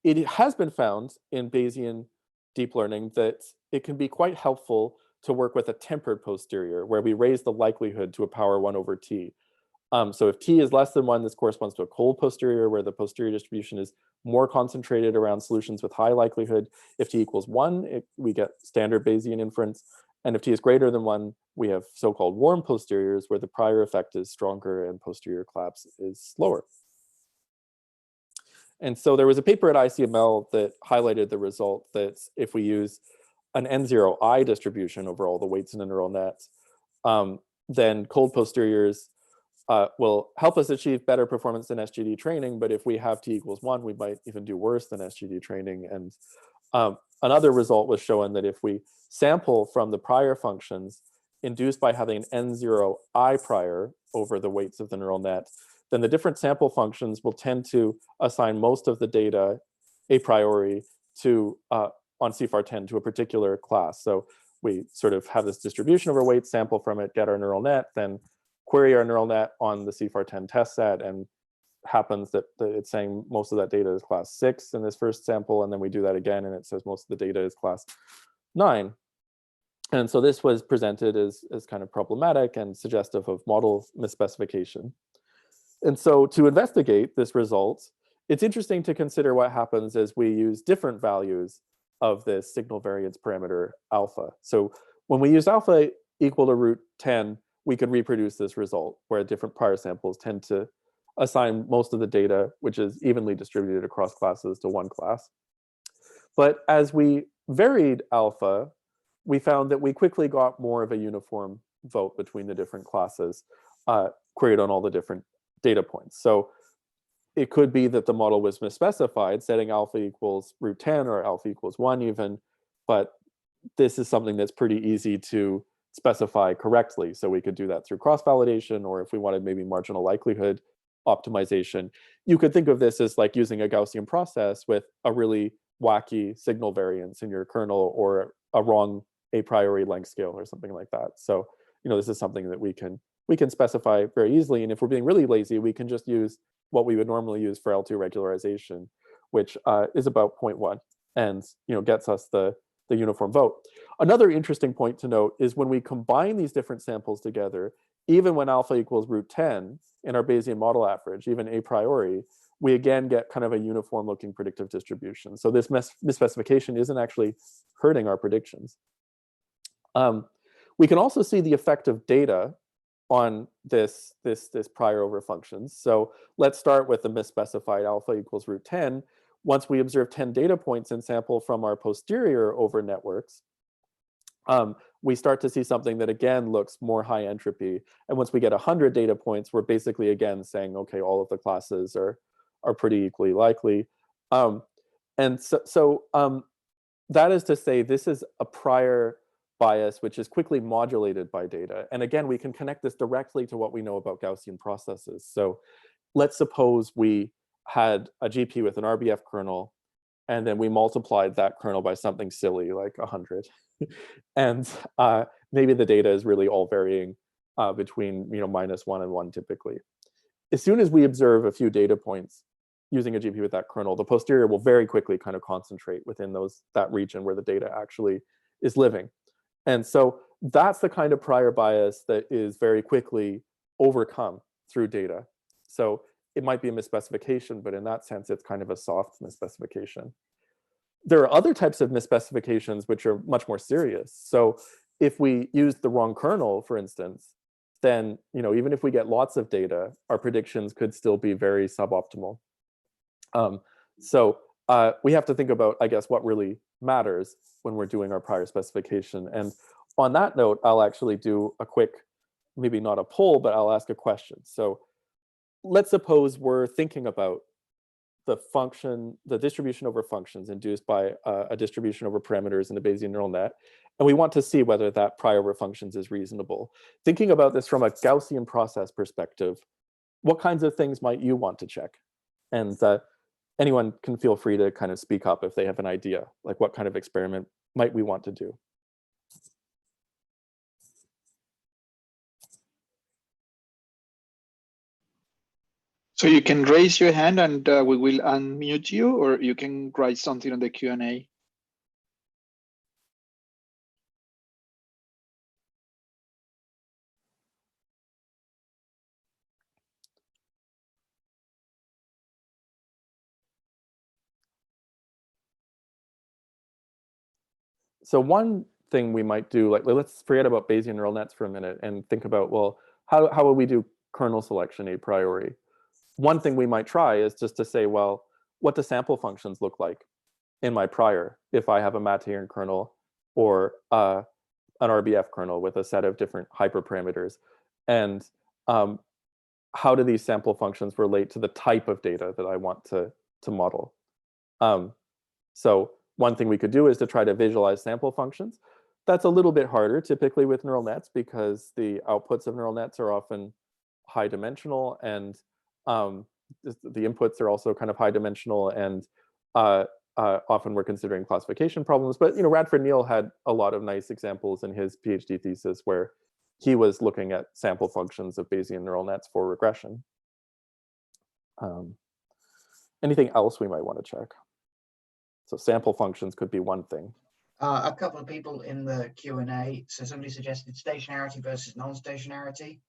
Speaker 2: it has been found in Bayesian deep learning that it can be quite helpful to work with a tempered posterior, where we raise the likelihood to a power 1 over t. So if t is less than 1, this corresponds to a cold posterior, where the posterior distribution is more concentrated around solutions with high likelihood. If t equals 1, we get standard Bayesian inference. And if t is greater than 1, we have so-called warm posteriors, where the prior effect is stronger and posterior collapse is slower. And so there was a paper at ICML that highlighted the result that if we use an N0I distribution over all the weights in a neural net, then cold posteriors will help us achieve better performance than SGD training. But if we have t equals 1, we might even do worse than SGD training. And another result was showing that if we sample from the prior functions induced by having an N0I prior over the weights of the neural net, then the different sample functions will tend to assign most of the data a priori to on CFAR10 to a particular class. So we sort of have this distribution over weights, sample from it, get our neural net, then query our neural net on the CFAR10 test set, and happens that it's saying most of that data is class 6 in this first sample, and then we do that again and it says most of the data is class 9. And so this was presented as kind of problematic and suggestive of model misspecification. And so to investigate this result, it's interesting to consider what happens as we use different values of this signal variance parameter alpha. So when we use alpha equal to root 10, we could reproduce this result where different prior samples tend to assign most of the data, which is evenly distributed across classes, to one class. But as we varied alpha, we found that we quickly got more of a uniform vote between the different classes queried on all the different data points. So it could be that the model was misspecified, setting alpha equals root 10 or alpha equals 1 even, but this is something that's pretty easy to specify correctly. So we could do that through cross-validation, or if we wanted maybe marginal likelihood optimization, you could think of this as like using a Gaussian process with a really wacky signal variance in your kernel, or a wrong a priori length scale or something like that. So, this is something that we can specify very easily. And if we're being really lazy, we can just use what we would normally use for L2 regularization, which is about 0.1 and gets us the uniform vote. Another interesting point to note is when we combine these different samples together, even when alpha equals root 10 in our Bayesian model average, even a priori, we again get kind of a uniform looking predictive distribution. So this misspecification isn't actually hurting our predictions. We can also see the effect of data on this prior over functions. So let's start with the misspecified alpha equals root 10. Once we observe 10 data points and sample from our posterior over networks, we start to see something that again looks more high entropy. And once we get 100 data points, we're basically again saying, okay, all of the classes are pretty equally likely. And so that is to say, this is a prior bias which is quickly modulated by data. And again, we can connect this directly to what we know about Gaussian processes. So let's suppose we had a GP with an RBF kernel, and then we multiplied that kernel by something silly like 100. And maybe the data is really all varying between -1 and 1 typically. As soon as we observe a few data points using a GPU with that kernel, the posterior will very quickly kind of concentrate within that region where the data actually is living. And so that's the kind of prior bias that is very quickly overcome through data. So it might be a misspecification, but in that sense, it's kind of a soft misspecification. There are other types of misspecifications which are much more serious. So if we use the wrong kernel, for instance, then even if we get lots of data, our predictions could still be very suboptimal. So we have to think about, I guess, what really matters when we're doing our prior specification. And on that note, I'll actually do a quick, maybe not a poll, but I'll ask a question. So let's suppose we're thinking about the distribution over functions induced by a distribution over parameters in a Bayesian neural net, and we want to see whether that prior over functions is reasonable. Thinking about this from a Gaussian process perspective, what kinds of things might you want to check? And anyone can feel free to kind of speak up if they have an idea, like what kind of experiment might we want to do?
Speaker 1: So you can raise your hand and we will unmute you, or you can write something on the Q&A.
Speaker 2: So one thing we might do, like let's forget about Bayesian neural nets for a minute and think about, well, how would we do kernel selection a priori? One thing we might try is just to say, well, what do sample functions look like in my prior if I have a Matheran kernel or an RBF kernel with a set of different hyperparameters? And how do these sample functions relate to the type of data that I want to model? So one thing we could do is to try to visualize sample functions. That's a little bit harder typically with neural nets because the outputs of neural nets are often high dimensional, and the inputs are also kind of high dimensional, and often we're considering classification problems. But Radford Neal had a lot of nice examples in his PhD thesis where he was looking at sample functions of Bayesian neural nets for regression. Anything else we might want to check? So sample functions could be one thing.
Speaker 3: A couple of people in the Q&A, so somebody suggested stationarity versus non-stationarity,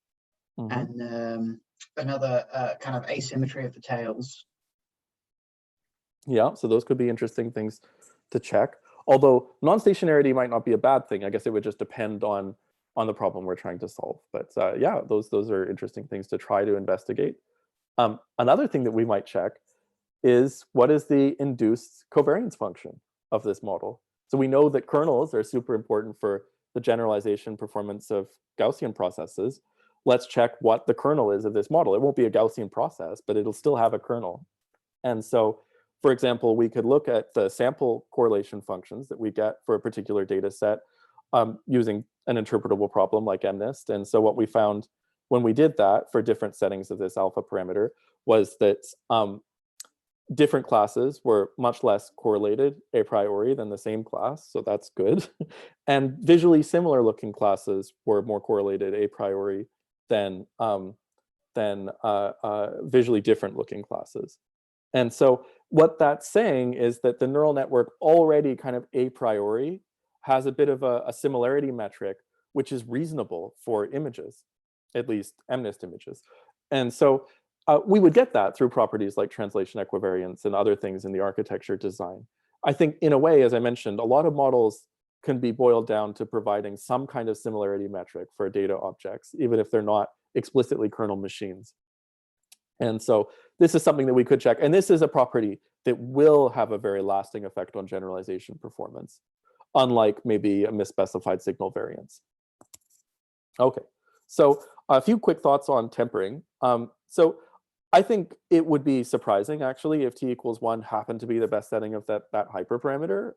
Speaker 3: and another kind of asymmetry of the tails.
Speaker 2: Yeah, so those could be interesting things to check. Although non-stationarity might not be a bad thing. I guess it would just depend on the problem we're trying to solve. But yeah, those are interesting things to try to investigate. Another thing that we might check is what is the induced covariance function of this model? So we know that kernels are super important for the generalization performance of Gaussian processes. Let's check what the kernel is of this model. It won't be a Gaussian process, but it'll still have a kernel. And so, for example, we could look at the sample correlation functions that we get for a particular data set using an interpretable problem like MNIST. And so what we found when we did that for different settings of this alpha parameter was that different classes were much less correlated a priori than the same class, so that's good. And visually similar looking classes were more correlated a priori than visually different looking classes. And so what that's saying is that the neural network already kind of a priori has a bit of a similarity metric, which is reasonable for images, at least MNIST images. And so we would get that through properties like translation equivariance and other things in the architecture design. I think in a way, as I mentioned, a lot of models can be boiled down to providing some kind of similarity metric for data objects, even if they're not explicitly kernel machines. And so this is something that we could check. And this is a property that will have a very lasting effect on generalization performance, unlike maybe a misspecified signal variance. Okay, so a few quick thoughts on tempering. So I think it would be surprising, actually, if t equals 1 happened to be the best setting of that hyperparameter.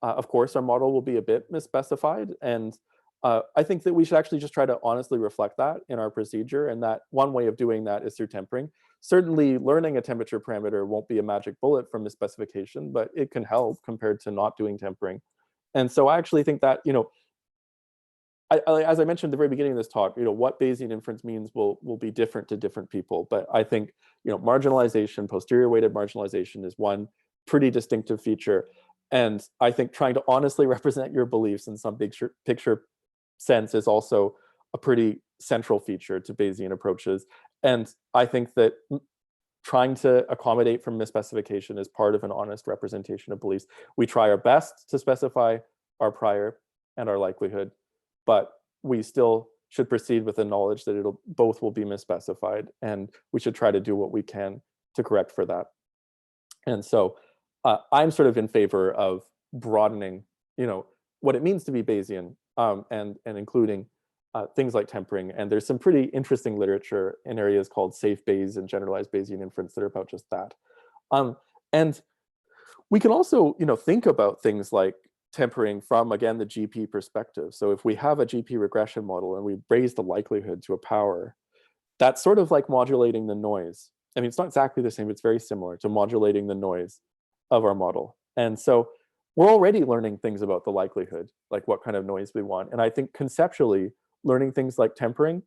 Speaker 2: Of course, our model will be a bit misspecified, and I think that we should actually just try to honestly reflect that in our procedure, and that one way of doing that is through tempering. Certainly, learning a temperature parameter won't be a magic bullet for misspecification, but it can help compared to not doing tempering. And so I actually think that, as I mentioned at the very beginning of this talk, what Bayesian inference means will be different to different people. But I think, marginalization, posterior weighted marginalization is one pretty distinctive feature. And I think trying to honestly represent your beliefs in some picture sense is also a pretty central feature to Bayesian approaches. And I think that trying to accommodate from misspecification is part of an honest representation of beliefs. We try our best to specify our prior and our likelihood, but we still should proceed with the knowledge that both will be misspecified, and we should try to do what we can to correct for that. And so I'm sort of in favor of broadening, what it means to be Bayesian, and including things like tempering. And there's some pretty interesting literature in areas called safe Bayes and generalized Bayesian inference that are about just that. And we can also, think about things like tempering from, again, the GP perspective. So if we have a GP regression model and we raise the likelihood to a power, that's sort of like modulating the noise. I mean, it's not exactly the same, but it's very similar to modulating the noise of our model. And so we're already learning things about the likelihood, like what kind of noise we want. And I think conceptually, learning things like tempering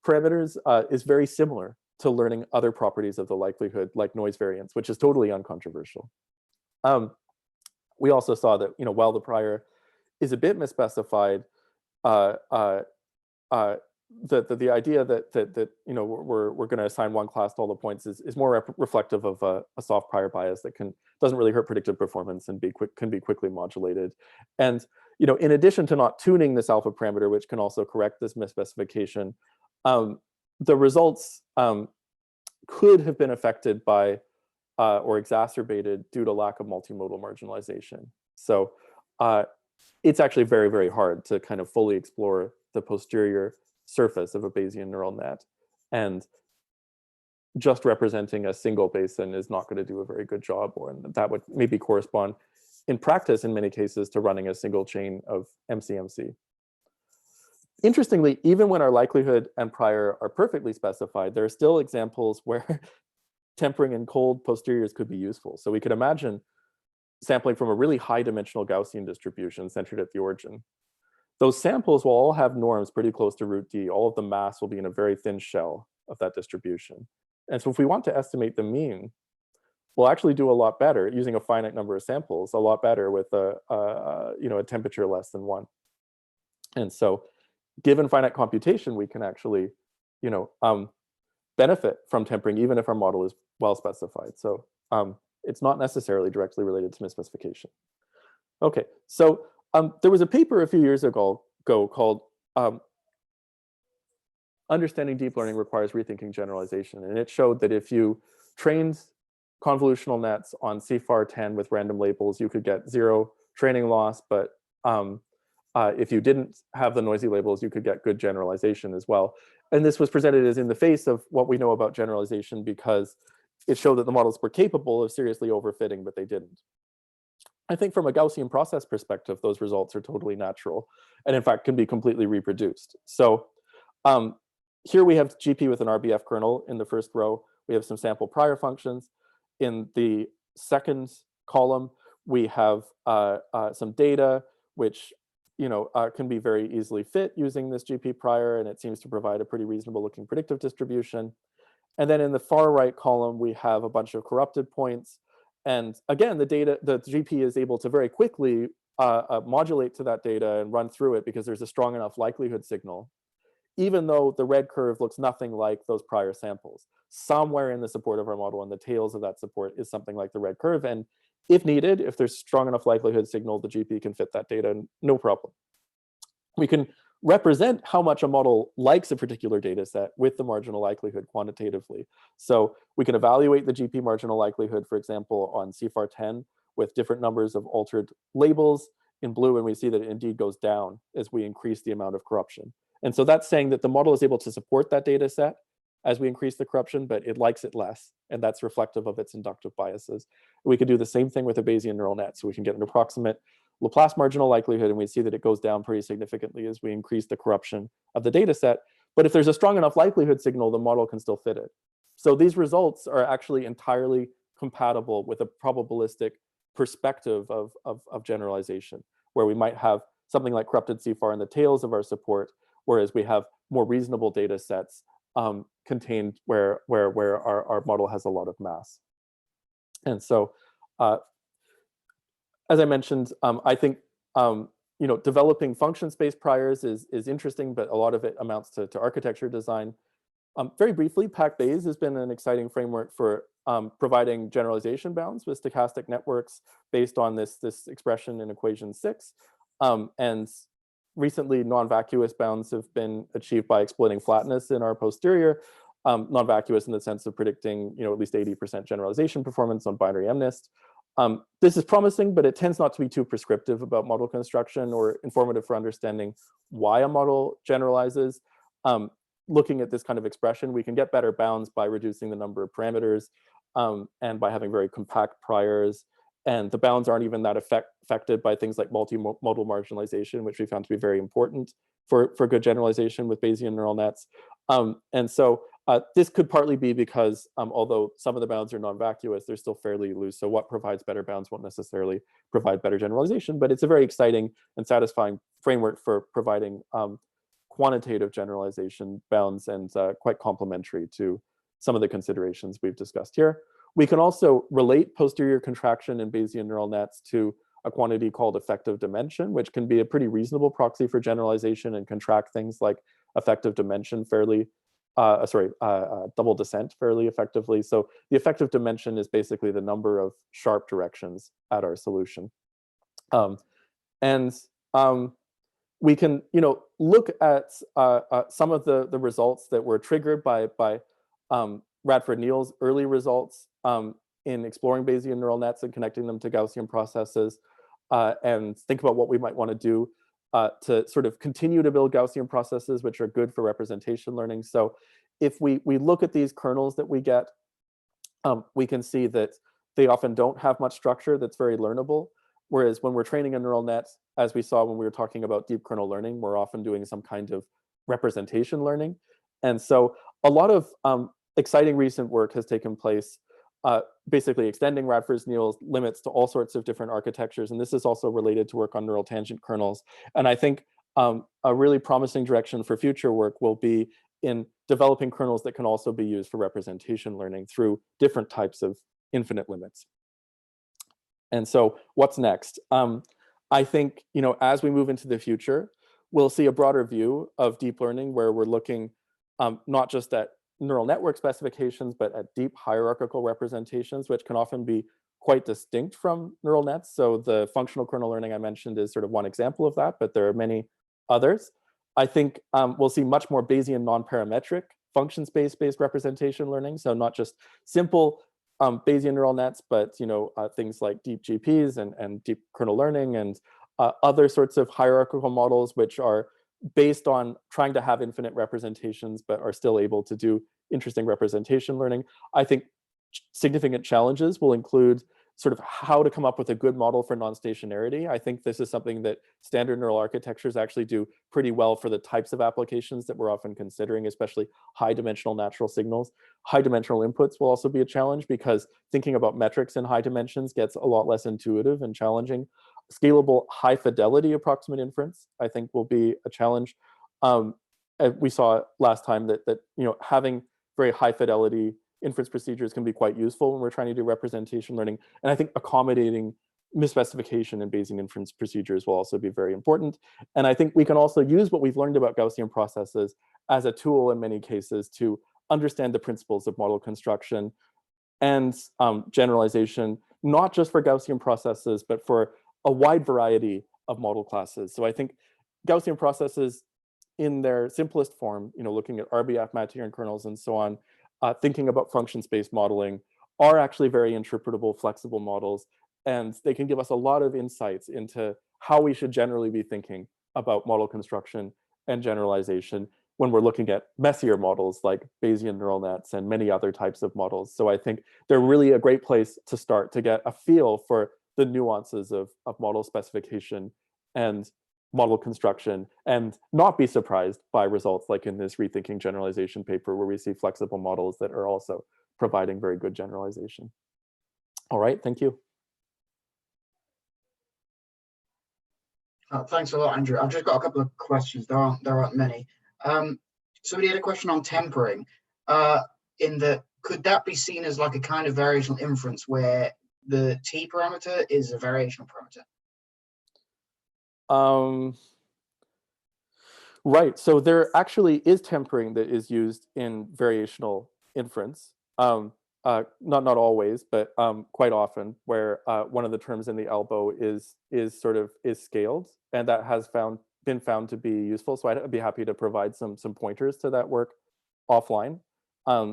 Speaker 2: parameters is very similar to learning other properties of the likelihood, like noise variance, which is totally uncontroversial. We also saw that, while the prior is a bit misspecified, the idea that we're going to assign one class to all the points is more reflective of a soft prior bias that doesn't really hurt predictive performance and can be quickly modulated. And in addition to not tuning this alpha parameter, which can also correct this misspecification, the results could have been affected by or exacerbated due to lack of multimodal marginalization. So it's actually very, very hard to kind of fully explore the posterior surface of a Bayesian neural net. And just representing a single basin is not going to do a very good job, or that would maybe correspond in practice in many cases to running a single chain of MCMC. Interestingly, even when our likelihood and prior are perfectly specified, there are still examples where tempering in cold posteriors could be useful. So we could imagine sampling from a really high dimensional Gaussian distribution centered at the origin. Those samples will all have norms pretty close to root D. All of the mass will be in a very thin shell of that distribution. And so if we want to estimate the mean, we'll actually do a lot better using a finite number of samples, a lot better with a temperature less than 1. And so given finite computation, we can actually benefit from tempering even if our model is well specified. So it's not necessarily directly related to misspecification. Okay, so there was a paper a few years ago called Understanding Deep Learning Requires Rethinking Generalization. And it showed that if you trained convolutional nets on CFAR10 with random labels, you could get 0 training loss. But if you didn't have the noisy labels, you could get good generalization as well. And this was presented as in the face of what we know about generalization, because it showed that the models were capable of seriously overfitting, but they didn't. I think from a Gaussian process perspective, those results are totally natural and in fact can be completely reproduced. So here we have GP with an RBF kernel in the first row. We have some sample prior functions. In the second column, we have some data which can be very easily fit using this GP prior, and it seems to provide a pretty reasonable looking predictive distribution. And then in the far right column, we have a bunch of corrupted points. And again, the GP is able to very quickly modulate to that data and run through it because there's a strong enough likelihood signal, even though the red curve looks nothing like those prior samples. Somewhere in the support of our model and the tails of that support is something like the red curve. And if needed, if there's strong enough likelihood signal, the GP can fit that data, no problem. We can represent how much a model likes a particular data set with the marginal likelihood quantitatively. So we can evaluate the GP marginal likelihood, for example, on CFAR10 with different numbers of altered labels in blue, and we see that it indeed goes down as we increase the amount of corruption. And so that's saying that the model is able to support that data set as we increase the corruption, but it likes it less, and that's reflective of its inductive biases. We could do the same thing with a Bayesian neural net, so we can get an approximate Laplace marginal likelihood, and we see that it goes down pretty significantly as we increase the corruption of the data set. But if there's a strong enough likelihood signal, the model can still fit it. So these results are actually entirely compatible with a probabilistic perspective of generalization, where we might have something like corrupted CFAR in the tails of our support, whereas we have more reasonable data sets contained where our model has a lot of mass. And so, as I mentioned, I think developing function space priors is interesting, but a lot of it amounts to architecture design. Very briefly, PAC-Bayes has been an exciting framework for providing generalization bounds with stochastic networks based on this expression in equation 6. And recently, non-vacuous bounds have been achieved by exploiting flatness in our posterior. Non-vacuous in the sense of predicting at least 80% generalization performance on binary MNIST. This is promising, but it tends not to be too prescriptive about model construction or informative for understanding why a model generalizes. Looking at this kind of expression, we can get better bounds by reducing the number of parameters and by having very compact priors. And the bounds aren't even that affected by things like multimodal marginalization, which we found to be very important for good generalization with Bayesian neural nets. And so this could partly be because although some of the bounds are non-vacuous, they're still fairly loose. So what provides better bounds won't necessarily provide better generalization, but it's a very exciting and satisfying framework for providing quantitative generalization bounds and quite complementary to some of the considerations we've discussed here. We can also relate posterior contraction in Bayesian neural nets to a quantity called effective dimension, which can be a pretty reasonable proxy for generalization and contract things like effective dimension fairly, double descent fairly effectively. So the effective dimension is basically the number of sharp directions at our solution. We can, look at some of the results that were triggered by Radford-Neal's early results in exploring Bayesian neural nets and connecting them to Gaussian processes, and think about what we might want to do to sort of continue to build Gaussian processes, which are good for representation learning. So if we look at these kernels that we get, we can see that they often don't have much structure that's very learnable. Whereas when we're training a neural net, as we saw when we were talking about deep kernel learning, we're often doing some kind of representation learning. And so a lot of exciting recent work has taken place, basically extending Radford-Neal's limits to all sorts of different architectures. And this is also related to work on neural tangent kernels. And I think a really promising direction for future work will be in developing kernels that can also be used for representation learning through different types of infinite limits. And so what's next? I think, as we move into the future, we'll see a broader view of deep learning where we're looking not just at neural network specifications, but at deep hierarchical representations, which can often be quite distinct from neural nets. So the functional kernel learning I mentioned is sort of one example of that, but there are many others. I think we'll see much more Bayesian non-parametric function space-based representation learning. So not just simple Bayesian neural nets, but things like deep GPs and deep kernel learning and other sorts of hierarchical models, which are based on trying to have infinite representations, but are still able to do interesting representation learning. I think significant challenges will include sort of how to come up with a good model for non-stationarity. I think this is something that standard neural architectures actually do pretty well for the types of applications that we're often considering, especially high-dimensional natural signals. High-dimensional inputs will also be a challenge because thinking about metrics in high dimensions gets a lot less intuitive and challenging. Scalable high-fidelity approximate inference, I think, will be a challenge. We saw last time that having very high-fidelity inference procedures can be quite useful when we're trying to do representation learning. And I think accommodating misspecification in Bayesian inference procedures will also be very important. And I think we can also use what we've learned about Gaussian processes as a tool in many cases to understand the principles of model construction and generalization, not just for Gaussian processes, but for a wide variety of model classes. So I think Gaussian processes in their simplest form, looking at RBF Mathieu kernels and so on, thinking about function space modeling are actually very interpretable, flexible models. And they can give us a lot of insights into how we should generally be thinking about model construction and generalization when we're looking at messier models like Bayesian neural nets and many other types of models. So I think they're really a great place to start to get a feel for the nuances of model specification and model construction, and not be surprised by results like in this Rethinking Generalization paper where we see flexible models that are also providing very good generalization. All right, thank you.
Speaker 3: Thanks a lot, Andrew. I've just got a couple of questions. There aren't many. Somebody had a question on tempering. Could that be seen as like a kind of variational inference where the t parameter is a variational parameter?
Speaker 2: Right. So there actually is tempering that is used in variational inference. Not always, but quite often, where one of the terms in the elbow is scaled, and that has been found to be useful. So I'd be happy to provide some pointers to that work offline.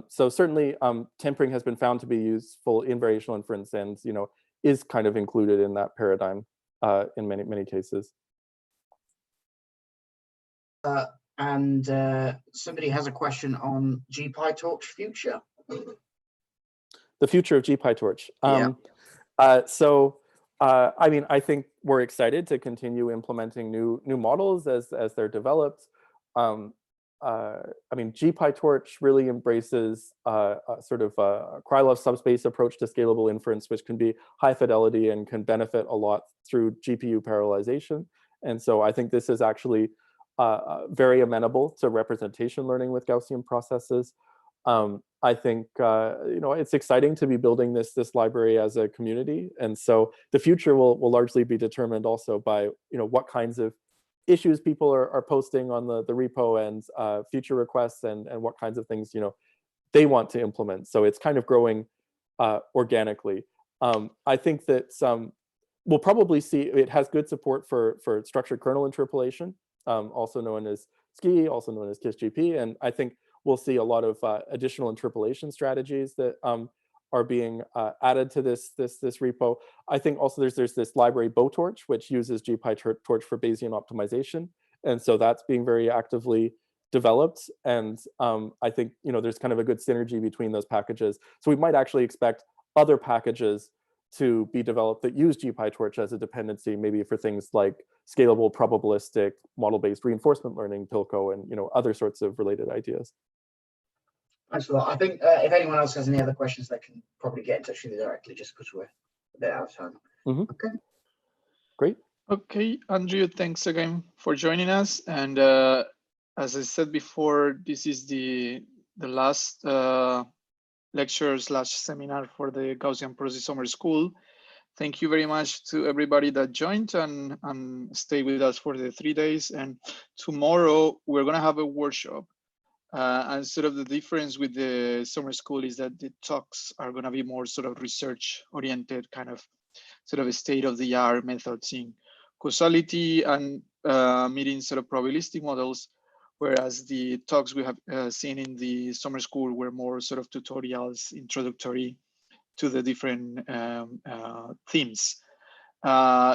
Speaker 2: So certainly tempering has been found to be useful in variational inference, and is kind of included in that paradigm in many cases.
Speaker 3: And somebody has a question on GPyTorch future.
Speaker 2: The future of GPyTorch.
Speaker 3: Yeah.
Speaker 2: I mean, I think we're excited to continue implementing new models as they're developed. I mean, GPyTorch really embraces a sort of a Krylov subspace approach to scalable inference, which can be high fidelity and can benefit a lot through GPU parallelization. And so I think this is actually very amenable to representation learning with Gaussian processes. I think it's exciting to be building this library as a community, and so the future will largely be determined also by what kinds of issues people are posting on the repo and feature requests and what kinds of things they want to implement. So it's kind of growing organically. I think that we'll probably see it has good support for structured kernel interpolation, also known as SKI, also known as KISS-GP, and I think we'll see a lot of additional interpolation strategies that are being added to this repo. I think also there's this library BowTorch, which uses GPyTorch for Bayesian optimization, and so that's being very actively developed. And I think there's kind of a good synergy between those packages. So we might actually expect other packages to be developed that use GPyTorch as a dependency, maybe for things like scalable, probabilistic, model-based reinforcement learning, PILCO, and other sorts of related ideas.
Speaker 3: Thanks a lot. I think if anyone else has any other questions, they can probably get in touch with you directly, just because we're a bit out of time. Okay.
Speaker 2: Great.
Speaker 1: Okay, Andrew, thanks again for joining us. And as I said before, this is the last lecture/seminar for the Gaussian Process Summer School. Thank you very much to everybody that joined and stay with us for the 3 days. And tomorrow we're going to have a workshop. And sort of the difference with the summer school is that the talks are going to be more sort of research oriented, kind of sort of a state-of-the-art methods in causality and meeting sort of probabilistic models, whereas the talks we have seen in the summer school were more sort of tutorials, introductory to the different themes.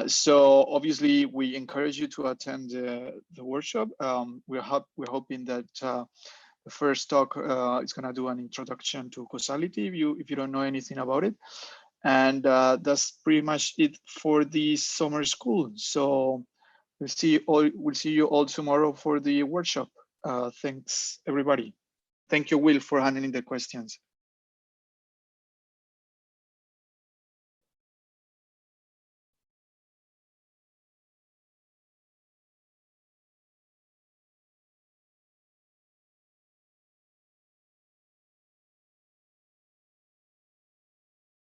Speaker 1: So obviously we encourage you to attend the workshop. We're hoping that the first talk is going to do an introduction to causality if you don't know anything about it. And that's pretty much it for the summer school. So we'll see you all tomorrow for the workshop. Thanks everybody. Thank you, Will, for handling the questions.